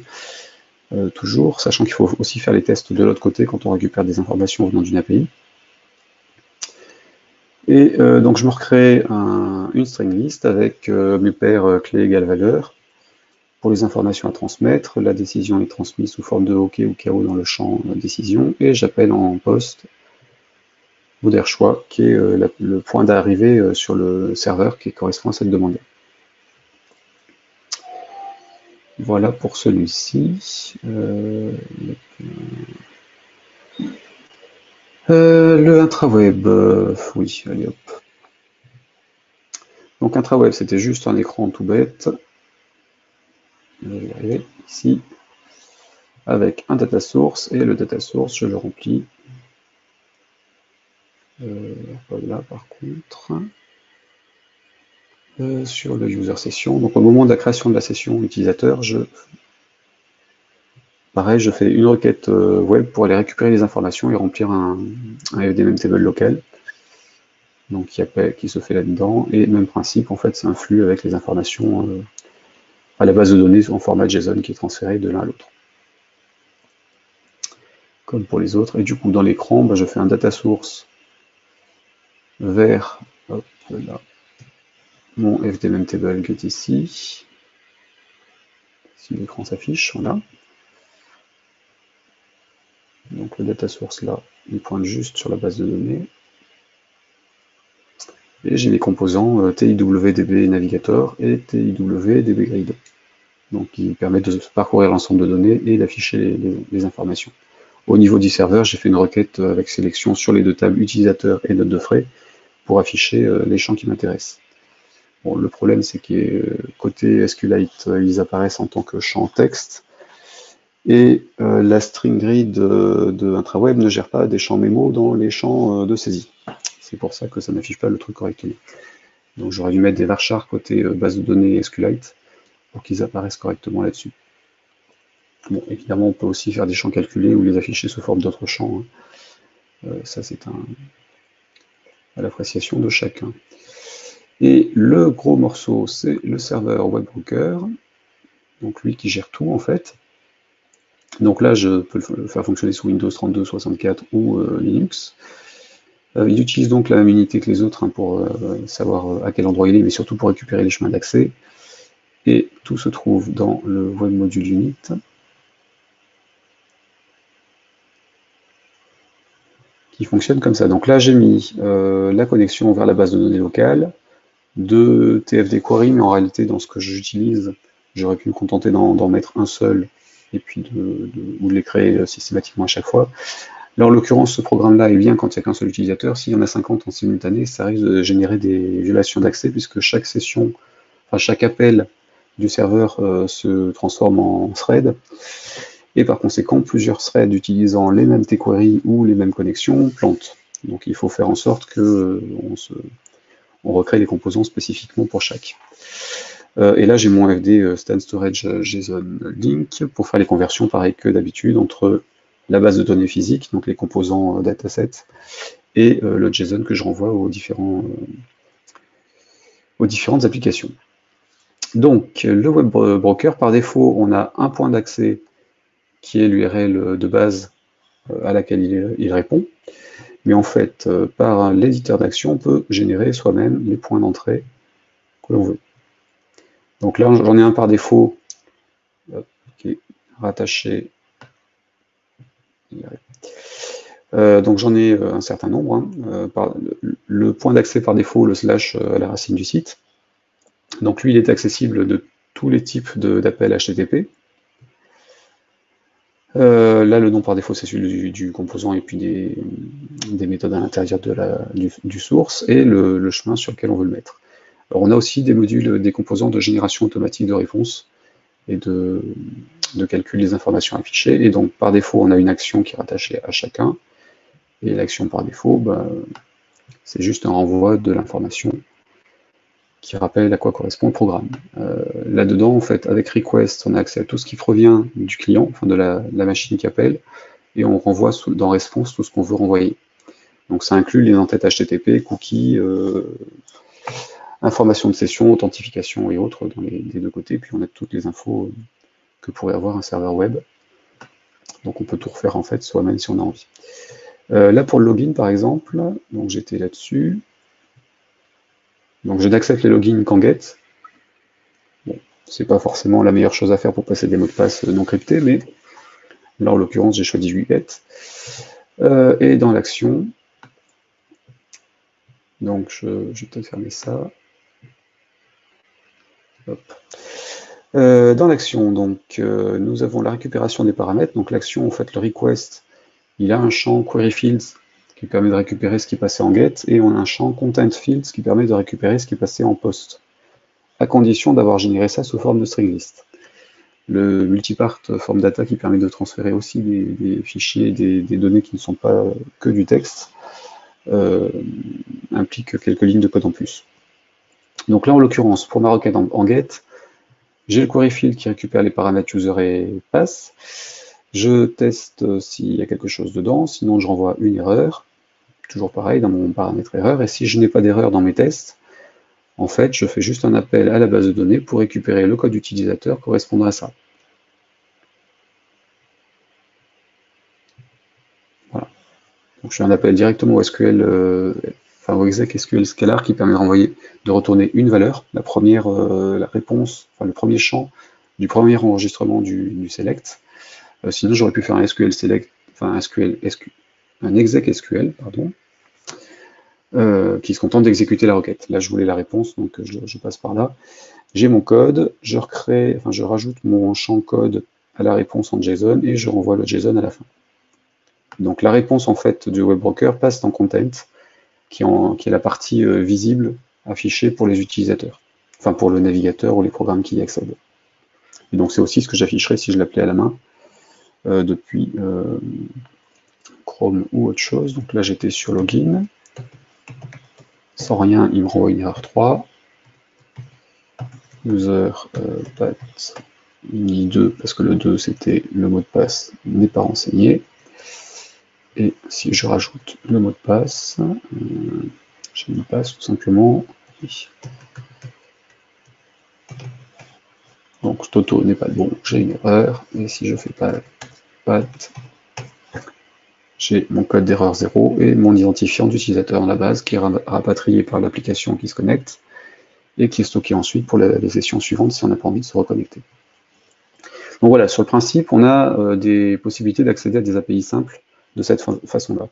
toujours, sachant qu'il faut aussi faire les tests de l'autre côté quand on récupère des informations venant d'une API. Et donc je me recrée une string list avec mes paires clé égale valeur. Pour les informations à transmettre, la décision est transmise sous forme de OK ou KO dans le champ décision, et j'appelle en post choix qui est le point d'arrivée sur le serveur qui correspond à cette demande. Voilà pour celui-ci. Le intraweb, oui, allez hop. Donc intraweb, c'était juste un écran tout bête. Je vais y arriver, ici, avec un data source, et le data source, je le remplis. Voilà, par contre, sur le user session. Donc au moment de la création de la session utilisateur, pareil, je fais une requête web pour aller récupérer les informations et remplir un FDMM table local, donc qui se fait là-dedans, et même principe, en fait, c'est un flux avec les informations à la base de données en format JSON qui est transféré de l'un à l'autre, comme pour les autres. Et du coup, dans l'écran, je fais un data source vers hop, là, mon FDMM table qui est ici. Si l'écran s'affiche, voilà. Donc le data source là, il pointe juste sur la base de données. Et j'ai mes composants TIWDB Navigator et TIWDB Grid. Donc qui permettent de parcourir l'ensemble de données et d'afficher les informations. Au niveau du serveur, j'ai fait une requête avec sélection sur les deux tables utilisateurs et note de frais pour afficher les champs qui m'intéressent. Bon, le problème, c'est que côté SQLite, ils apparaissent en tant que champ texte, et la string grid de IntraWeb ne gère pas des champs mémo dans les champs de saisie. C'est pour ça que ça n'affiche pas le truc correctement. Donc j'aurais dû mettre des varchars côté base de données SQLite pour qu'ils apparaissent correctement là-dessus. Bon, évidemment, on peut aussi faire des champs calculés ou les afficher sous forme d'autres champs. Ça, c'est à l'appréciation de chacun. Et le gros morceau, c'est le serveur web broker, donc lui qui gère tout en fait. Donc là, je peux le faire fonctionner sous Windows 32, 64 ou Linux. Il utilise donc la même unité que les autres pour savoir à quel endroit il est, mais surtout pour récupérer les chemins d'accès. Et tout se trouve dans le web module unit. Qui fonctionne comme ça. Donc là, j'ai mis la connexion vers la base de données locale, de TFD Query, mais en réalité, dans ce que j'utilise, j'aurais pu me contenter d'en mettre un seul, et puis ou de les créer systématiquement à chaque fois. Là, en l'occurrence, ce programme-là est bien quand il n'y a qu'un seul utilisateur. S'il y en a 50 en simultané, ça risque de générer des violations d'accès, puisque chaque session, enfin chaque appel du serveur se transforme en thread. Et par conséquent, plusieurs threads utilisant les mêmes tQuery ou les mêmes connexions plantent. Donc il faut faire en sorte que on recrée les composants spécifiquement pour chaque. Et là, j'ai mon FD Stan Storage JSON Link pour faire les conversions pareil que d'habitude entre la base de données physique, donc les composants dataset, et le JSON que je renvoie aux différentes applications. Donc, le web broker, par défaut, on a un point d'accès qui est l'URL de base à laquelle il répond. Mais en fait, par l'éditeur d'action, on peut générer soi-même les points d'entrée que l'on veut. Donc là, j'en ai un par défaut qui est rattaché. Donc j'en ai un certain nombre. Le point d'accès par défaut, le slash à la racine du site. Donc lui, il est accessible de tous les types d'appels HTTP. Là, le nom par défaut, c'est celui du composant et puis des méthodes à l'intérieur du source et le chemin sur lequel on veut le mettre. Alors, on a aussi des modules, des composants de génération automatique de réponse et de calcul des informations affichées. Et donc, par défaut, on a une action qui est rattachée à chacun. Et l'action par défaut, c'est juste un renvoi de l'information qui rappelle à quoi correspond le programme. Là-dedans, en fait, avec request, on a accès à tout ce qui provient du client, enfin de la machine qui appelle, et on renvoie dans response tout ce qu'on veut renvoyer. Donc ça inclut les entêtes HTTP, cookies, informations de session, authentification et autres dans les deux côtés, puis on a toutes les infos que pourrait avoir un serveur web. Donc on peut tout refaire en fait soi-même si on a envie. Là pour le login par exemple, donc j'étais là-dessus. Donc je n'accepte les logins qu'en get. Bon, c'est pas forcément la meilleure chose à faire pour passer des mots de passe non cryptés, mais là en l'occurrence j'ai choisi get. Et dans l'action, donc je vais peut-être fermer ça. Hop. Dans l'action, donc nous avons la récupération des paramètres. Donc l'action, en fait, le request, il a un champ query fields qui permet de récupérer ce qui est passé en get, et on a un champ content fields qui permet de récupérer ce qui est passé en post, à condition d'avoir généré ça sous forme de string list. Le multipart form data qui permet de transférer aussi des fichiers, des données qui ne sont pas que du texte, implique quelques lignes de code en plus. Donc là, en l'occurrence, pour ma requête en get, j'ai le query field qui récupère les paramètres user et pass. Je teste s'il y a quelque chose dedans, sinon je renvoie une erreur. Toujours pareil dans mon paramètre erreur. Et si je n'ai pas d'erreur dans mes tests, en fait, je fais juste un appel à la base de données pour récupérer le code utilisateur correspondant à ça. Voilà. Donc je fais un appel directement au SQL, au exec SQL scalar qui permet de retourner une valeur, la première, la réponse, le premier champ du premier enregistrement du select. Sinon j'aurais pu faire un SQL select, un exec SQL, pardon, qui se contente d'exécuter la requête. Là, je voulais la réponse, donc je passe par là. J'ai mon code, je rajoute mon champ code à la réponse en JSON et je renvoie le JSON à la fin. Donc la réponse en fait du web broker passe en content, qui est la partie visible affichée pour les utilisateurs, enfin pour le navigateur ou les programmes qui y accèdent. Et donc c'est aussi ce que j'afficherai si je l'appelais à la main depuis Chrome ou autre chose. Donc là j'étais sur login, sans rien, il me renvoie une erreur 3. User pat ini 2, parce que le 2 c'était le mot de passe n'est pas renseigné. Et si je rajoute le mot de passe, je me passe tout simplement. Oui. Donc Toto n'est pas le bon, j'ai une erreur. Et si je fais pas pat, j'ai mon code d'erreur 0 et mon identifiant d'utilisateur à la base qui est rapatrié par l'application qui se connecte et qui est stocké ensuite pour les sessions suivantes si on n'a pas envie de se reconnecter. Donc voilà, sur le principe, on a des possibilités d'accéder à des API simples de cette façon-là.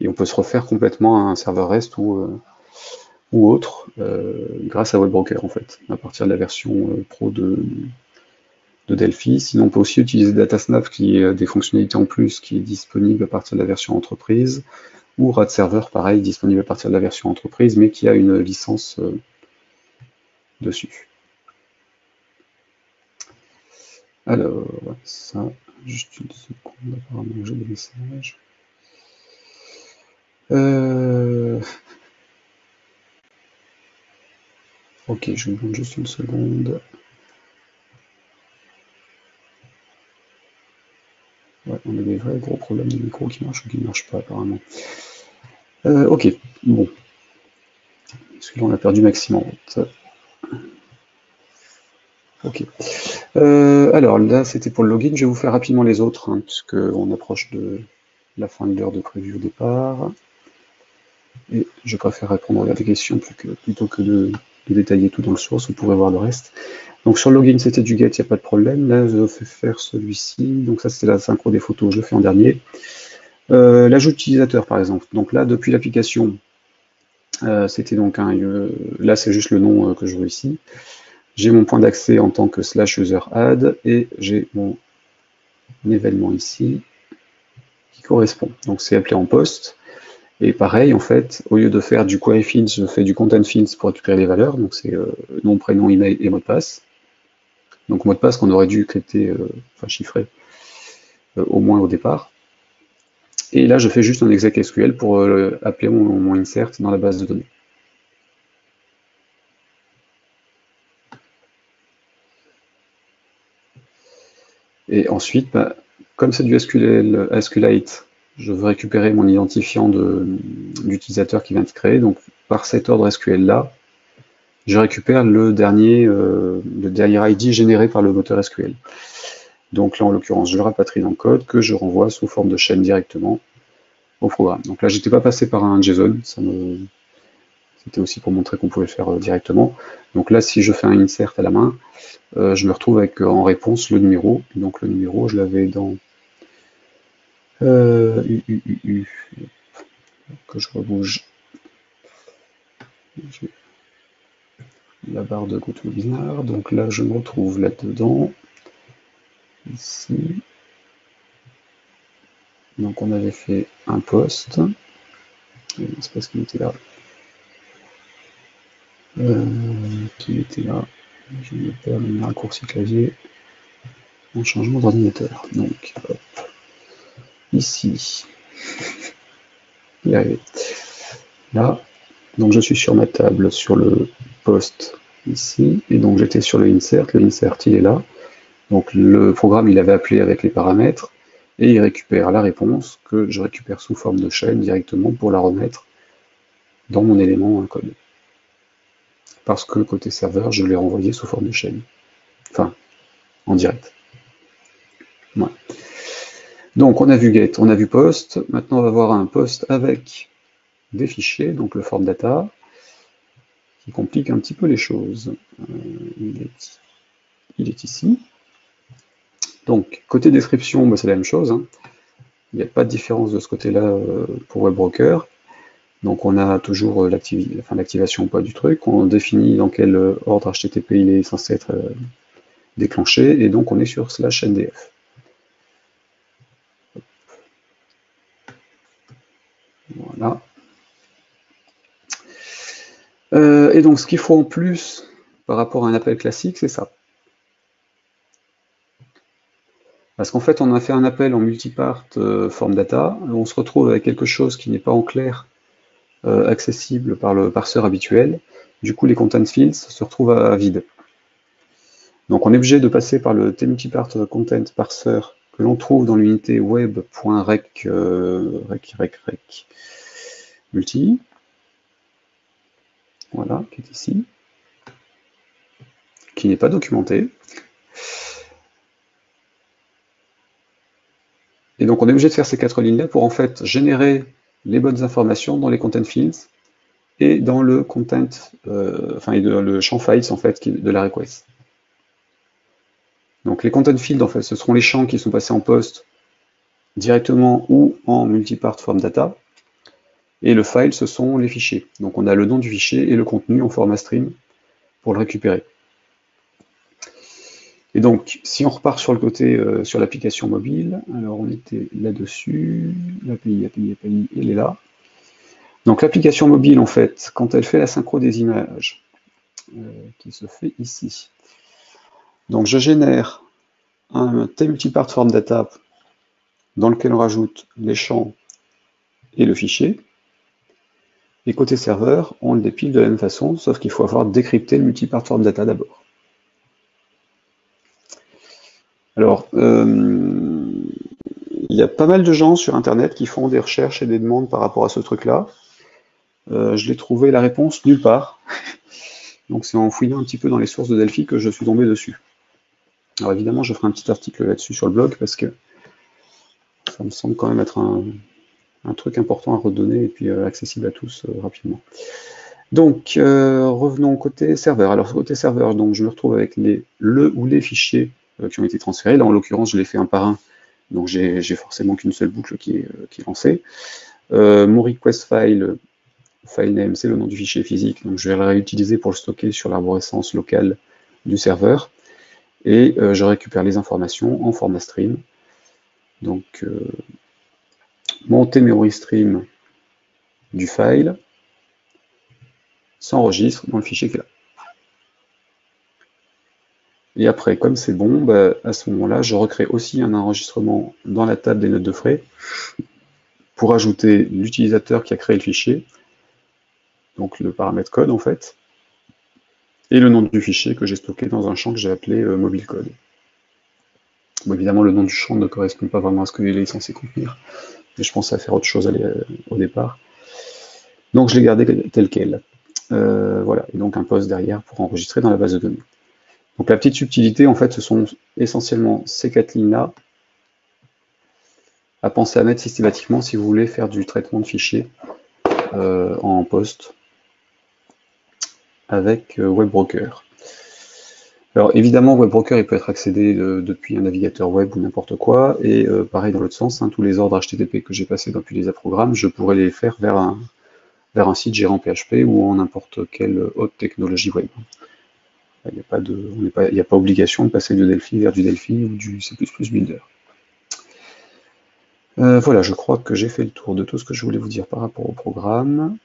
Et on peut se refaire complètement à un serveur REST ou autre grâce à WebBroker en fait, à partir de la version pro de Delphi. Sinon, on peut aussi utiliser DataSnap qui a des fonctionnalités en plus qui est disponible à partir de la version entreprise, ou RAD Server, pareil, disponible à partir de la version entreprise, mais qui a une licence dessus. Alors, ça, juste une seconde, apparemment j'ai des messages. Ok, je vous demande juste une seconde. Ouais, on a des vrais gros problèmes de micro qui marchent ou qui ne marchent pas apparemment. Ok, bon. Parce que là on a perdu Maxime en route. Ok. Alors là c'était pour le login, je vais vous faire rapidement les autres, hein, puisqu'on approche de la fin de l'heure de prévu au départ. Et je préfère répondre à des questions plutôt que de détailler tout dans le source, vous pourrez voir le reste. Donc sur le login c'était du get, il n'y a pas de problème. Là je vais faire celui-ci, donc ça c'était la synchro des photos, je le fais en dernier. L'ajout d'utilisateur par exemple, donc là depuis l'application, c'était donc là c'est juste le nom que je veux ici. J'ai mon point d'accès en tant que /user_add et j'ai mon événement ici qui correspond. Donc c'est appelé en post. Et pareil, en fait, au lieu de faire du query fields, je fais du content fields pour récupérer les valeurs. Donc c'est nom, prénom, email et mot de passe. Donc mot de passe qu'on aurait dû crypter, enfin chiffrer au moins au départ. Et là, je fais juste un exec SQL pour appeler mon insert dans la base de données. Et ensuite, comme c'est du SQLite, je veux récupérer mon identifiant d'utilisateur qui vient de créer. Donc par cet ordre SQL là, je récupère le dernier ID généré par le moteur SQL. Donc là, en l'occurrence, je le rapatrie dans le code que je renvoie sous forme de chaîne directement au programme. Donc là, j'étais pas passé par un JSON, c'était aussi pour montrer qu'on pouvait le faire directement. Donc là, si je fais un insert à la main, je me retrouve avec en réponse le numéro. Donc le numéro, je l'avais dans que je rebouge la barre de GoToWebinar. Donc là, je me retrouve là-dedans. Ici. Donc on avait fait un post. C'est parce qu'il était là. Qui était là. Je me perds le raccourci clavier. Un changement d'ordinateur. Donc, hop. Ici. Y arriver. Là. Donc je suis sur ma table, sur le post ici. Et donc j'étais sur le insert. Le insert, il est là. Donc le programme, il avait appelé avec les paramètres. Et il récupère la réponse que je récupère sous forme de chaîne directement pour la remettre dans mon élément code. Parce que côté serveur, je l'ai renvoyé sous forme de chaîne. Enfin, en direct. Voilà. Donc on a vu get, on a vu post. Maintenant on va voir un post avec des fichiers, donc le form data, qui complique un petit peu les choses. Il est ici. Donc côté description, bah, c'est la même chose. Hein. Il n'y a pas de différence de ce côté-là pour WebBroker. Donc on a toujours l'activation ou pas du truc, on définit dans quel ordre HTTP il est censé être déclenché, et donc on est sur /NDF. Voilà. Et donc ce qu'il faut en plus par rapport à un appel classique, c'est ça. Parce qu'en fait, on a fait un appel en multipart form data, on se retrouve avec quelque chose qui n'est pas en clair accessible par le parseur habituel. Du coup, les content fields se retrouvent à vide. Donc on est obligé de passer par le tmultipart content parser que l'on trouve dans l'unité web.rec multi, voilà, qui est ici, qui n'est pas documenté. Et donc on est obligé de faire ces 4 lignes-là pour en fait générer les bonnes informations dans les content fields et dans le content, le champ files en fait de la request. Donc les content fields en fait ce seront les champs qui sont passés en post directement ou en multipart form data. Et le file, ce sont les fichiers. Donc on a le nom du fichier et le contenu en format stream pour le récupérer. Et donc, si on repart sur le côté, sur l'application mobile, alors on était là-dessus, l'API, elle est là. Donc l'application mobile, en fait, quand elle fait la synchro des images, qui se fait ici, donc je génère un tmultipart form data dans lequel on rajoute les champs et le fichier. Et côté serveur, on le dépile de la même façon, sauf qu'il faut avoir décrypté le multipart form data d'abord. Alors, il y a pas mal de gens sur Internet qui font des recherches et des demandes par rapport à ce truc-là. Je l'ai trouvé la réponse nulle part. Donc c'est en fouillant un petit peu dans les sources de Delphi que je suis tombé dessus. Alors évidemment, je ferai un petit article là-dessus sur le blog parce que ça me semble quand même être un truc important à redonner et puis accessible à tous rapidement. Donc, revenons au côté serveur. Alors, côté serveur, donc, je me retrouve avec le ou les fichiers qui ont été transférés. Là, en l'occurrence, je les fais un par un. Donc, j'ai forcément qu'une seule boucle qui est lancée. Mon request file name, c'est le nom du fichier physique. Donc, je vais le réutiliser pour le stocker sur l'arborescence locale du serveur. Et je récupère les informations en format stream. Donc, mon memory stream du file s'enregistre dans le fichier qui est là. Et après, comme c'est bon, bah, à ce moment-là, je recrée aussi un enregistrement dans la table des notes de frais pour ajouter l'utilisateur qui a créé le fichier, donc le paramètre code en fait, et le nom du fichier que j'ai stocké dans un champ que j'ai appelé mobile code. Bon, évidemment, le nom du champ ne correspond pas vraiment à ce qu'il est censé contenir, mais je pensais à faire autre chose au départ. Donc je l'ai gardé tel quel. Voilà, et donc un post derrière pour enregistrer dans la base de données. Donc la petite subtilité, en fait, ce sont essentiellement ces 4 lignes-là à penser à mettre systématiquement si vous voulez faire du traitement de fichiers en post avec WebBroker. Alors évidemment, WebBroker il peut être accédé depuis un navigateur web ou n'importe quoi, et pareil dans l'autre sens, hein, tous les ordres HTTP que j'ai passés depuis les programmes, je pourrais les faire vers un site gérant PHP ou en n'importe quelle autre technologie web. Il n'y a pas obligation de passer de Delphi vers du Delphi ou du C++ Builder. Voilà, je crois que j'ai fait le tour de tout ce que je voulais vous dire par rapport au programme.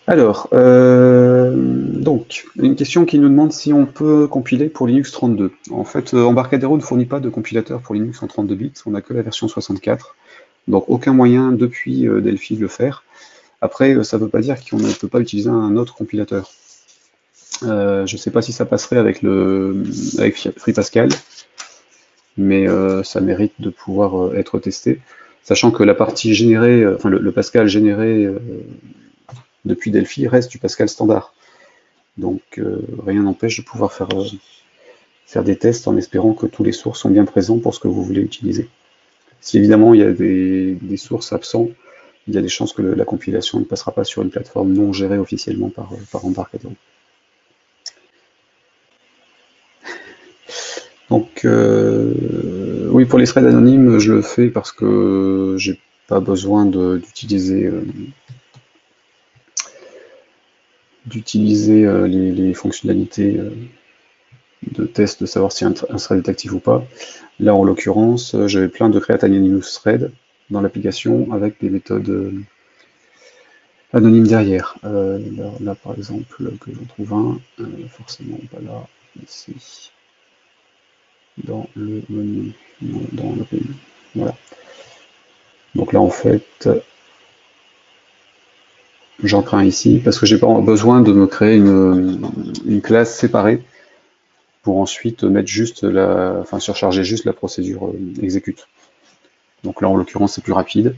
Alors, donc, une question qui nous demande si on peut compiler pour Linux 32. En fait, Embarcadero ne fournit pas de compilateur pour Linux en 32 bits, on n'a que la version 64, donc aucun moyen depuis Delphi de le faire. Après, ça ne veut pas dire qu'on ne peut pas utiliser un autre compilateur. Je ne sais pas si ça passerait avec FreePascal, mais ça mérite de pouvoir être testé, sachant que la partie générée, enfin le Pascal généré depuis Delphi reste du Pascal standard. Donc rien n'empêche de pouvoir faire des tests en espérant que tous les sources sont bien présents pour ce que vous voulez utiliser. Si évidemment il y a des sources absents, il y a des chances que la compilation ne passera pas sur une plateforme non gérée officiellement par Embarcadero. Donc, oui, pour les threads anonymes, je le fais parce que j'ai pas besoin d'utiliser les fonctionnalités de test de savoir si un thread est actif ou pas. Là, en l'occurrence, j'avais plein de create anonymous thread dans l'application avec des méthodes anonymes derrière. Là, par exemple, que j'en trouve un, forcément pas là, ici, dans le menu, dans le menu. Voilà. Donc là, en fait, j'en crée un ici parce que j'ai pas besoin de me créer une classe séparée pour ensuite mettre juste surcharger juste la procédure exécute. Donc là, en l'occurrence, c'est plus rapide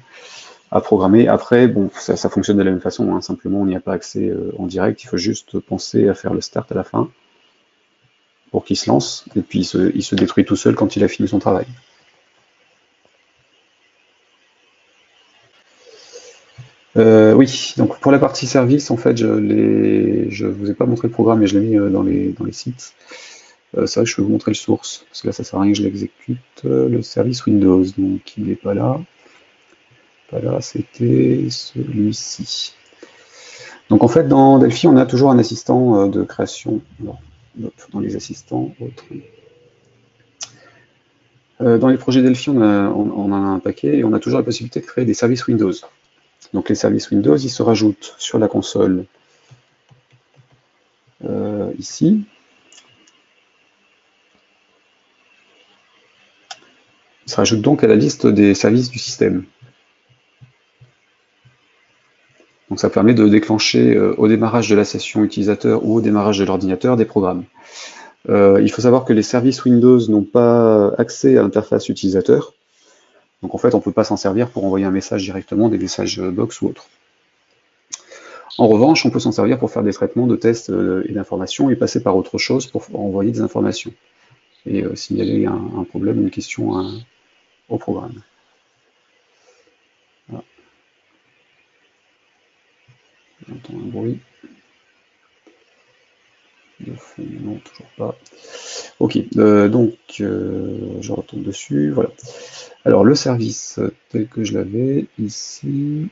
à programmer. Après, bon, ça fonctionne de la même façon, hein. Simplement, on n'y a pas accès en direct. Il faut juste penser à faire le start à la fin pour qu'il se lance, et puis il se détruit tout seul quand il a fini son travail. Oui, donc pour la partie service, en fait, je vous ai pas montré le programme, mais je l'ai mis dans les sites. C'est vrai que je peux vous montrer le source, parce que là, ça sert à rien que je l'exécute. Le service Windows, donc il n'est pas là. Pas là, c'était celui-ci. Donc en fait, dans Delphi, on a toujours un assistant de création. Alors, dans les assistants, autres. Dans les projets Delphi, on en a un paquet et on a toujours la possibilité de créer des services Windows. Donc les services Windows, ils se rajoutent sur la console ici. Ils se rajoutent donc à la liste des services du système. Donc ça permet de déclencher au démarrage de la session utilisateur ou au démarrage de l'ordinateur des programmes. Il faut savoir que les services Windows n'ont pas accès à l'interface utilisateur. Donc en fait, on ne peut pas s'en servir pour envoyer un message directement, des messages box ou autres. En revanche, on peut s'en servir pour faire des traitements de tests et d'informations et passer par autre chose pour envoyer des informations et signaler un problème, une question au programme. Voilà. J'entends un bruit. Non, toujours pas. Ok, donc je retourne dessus. Voilà. Alors le service tel que je l'avais ici.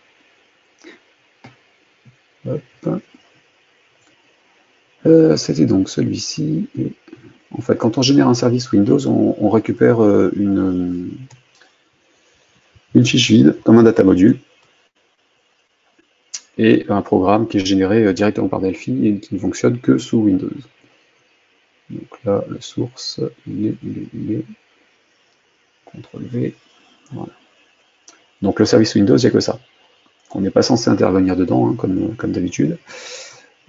Hop. C'était donc celui-ci. Et en fait, quand on génère un service Windows, on récupère une fiche vide, comme un data module, et un programme qui est généré directement par Delphi et qui ne fonctionne que sous Windows. Donc là, la source, il est. CTRL V. Voilà. Donc le service Windows, il n'y a que ça. On n'est pas censé intervenir dedans, hein, comme d'habitude.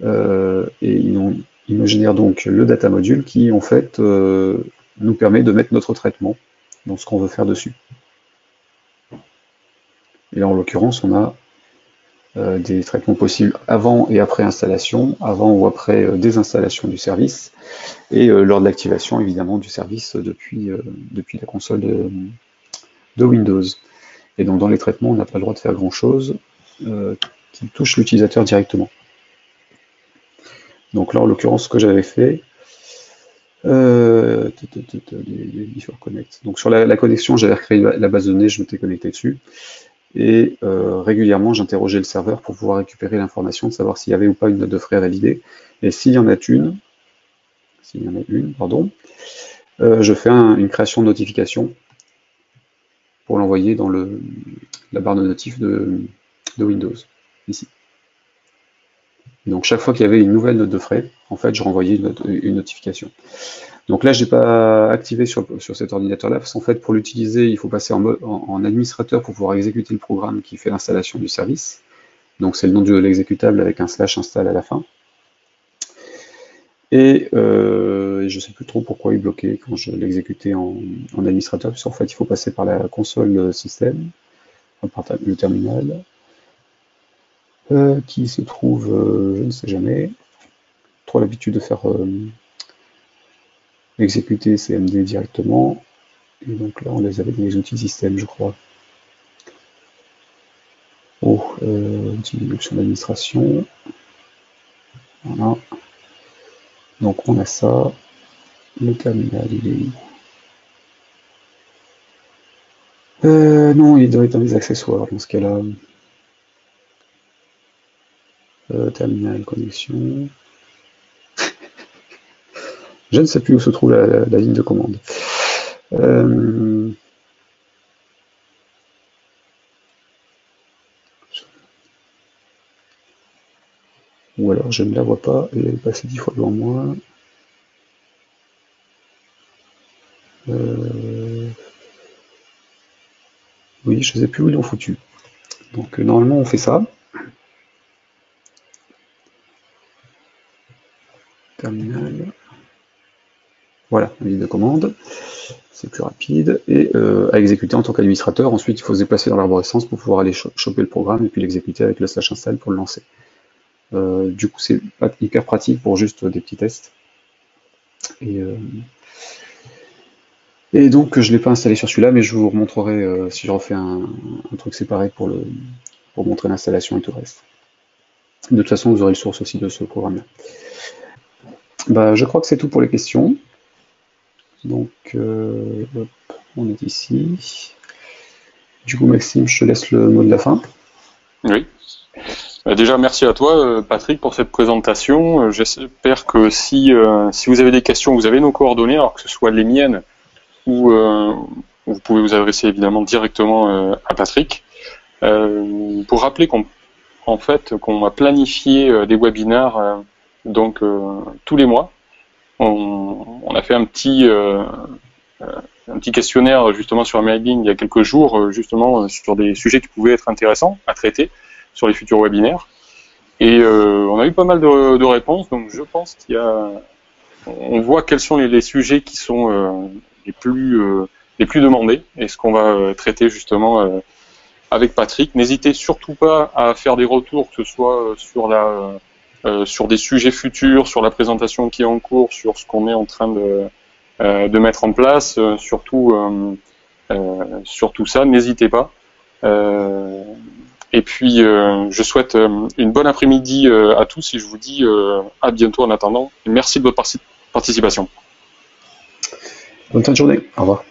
Et il nous génère donc le data module qui, en fait, nous permet de mettre notre traitement dans ce qu'on veut faire dessus. Et là, en l'occurrence, on a des traitements possibles avant et après installation, avant ou après désinstallation du service, et lors de l'activation, évidemment, du service depuis la console de Windows. Et donc, dans les traitements, on n'a pas le droit de faire grand-chose qui touche l'utilisateur directement. Donc là, en l'occurrence, ce que j'avais fait, les before connect. Donc sur la connexion, j'avais recréé la base de données, je m'étais connecté dessus. Et régulièrement, j'interrogeais le serveur pour pouvoir récupérer l'information, de savoir s'il y avait ou pas une note de frais à valider. Et s'il y en a une, je fais une création de notification pour l'envoyer dans la barre de notif de Windows, ici. Donc chaque fois qu'il y avait une nouvelle note de frais, en fait, je renvoyais une notification. Donc là, je n'ai pas activé sur cet ordinateur-là, parce qu'en fait, pour l'utiliser, il faut passer en administrateur pour pouvoir exécuter le programme qui fait l'installation du service. Donc c'est le nom de l'exécutable avec un slash install à la fin. Et je ne sais plus trop pourquoi il bloquait quand je l'exécutais en administrateur, puisqu'en fait, il faut passer par la console système, par le terminal, qui se trouve, je ne sais jamais, trop l'habitude de faire exécuter CMD directement, et donc là on les avait dans les outils système, je crois. Oh, option d'administration, voilà. Donc on a ça, le terminal il est où? Non, il doit être dans les accessoires dans ce cas-là. Terminal, connexion. Je ne sais plus où se trouve la ligne de commande. Ou alors je ne la vois pas et elle est passée 10 fois devant moi. Oui, je ne sais plus où ils l'ont foutu. Donc normalement on fait ça. Terminal. Voilà, la ligne de commande. C'est plus rapide. Et à exécuter en tant qu'administrateur. Ensuite, il faut se déplacer dans l'arborescence pour pouvoir aller choper le programme et puis l'exécuter avec le /install pour le lancer. Du coup, c'est pas hyper pratique pour juste des petits tests. Et donc, je ne l'ai pas installé sur celui-là, mais je vous remontrerai si je refais un truc séparé pour montrer l'installation et tout le reste. De toute façon, vous aurez le source aussi de ce programme-là. Bah, je crois que c'est tout pour les questions. Donc, hop, on est ici. Du coup, Maxime, je te laisse le mot de la fin. Oui. Déjà, merci à toi, Patrick, pour cette présentation. J'espère que si vous avez des questions, vous avez nos coordonnées, alors que ce soit les miennes ou vous pouvez vous adresser évidemment directement à Patrick. Pour rappeler qu'on a planifié des webinaires donc tous les mois. On a fait un petit questionnaire justement sur Mailing il y a quelques jours, justement sur des sujets qui pouvaient être intéressants à traiter sur les futurs webinaires. Et on a eu pas mal de réponses, donc je pense on voit quels sont les sujets qui sont les plus demandés et ce qu'on va traiter justement avec Patrick. N'hésitez surtout pas à faire des retours, que ce soit sur des sujets futurs, sur la présentation qui est en cours, sur ce qu'on est en train de mettre en place, sur tout ça, n'hésitez pas. Et puis, je souhaite une bonne après-midi à tous et je vous dis à bientôt en attendant. Et merci de votre participation. Bonne fin de journée. Au revoir.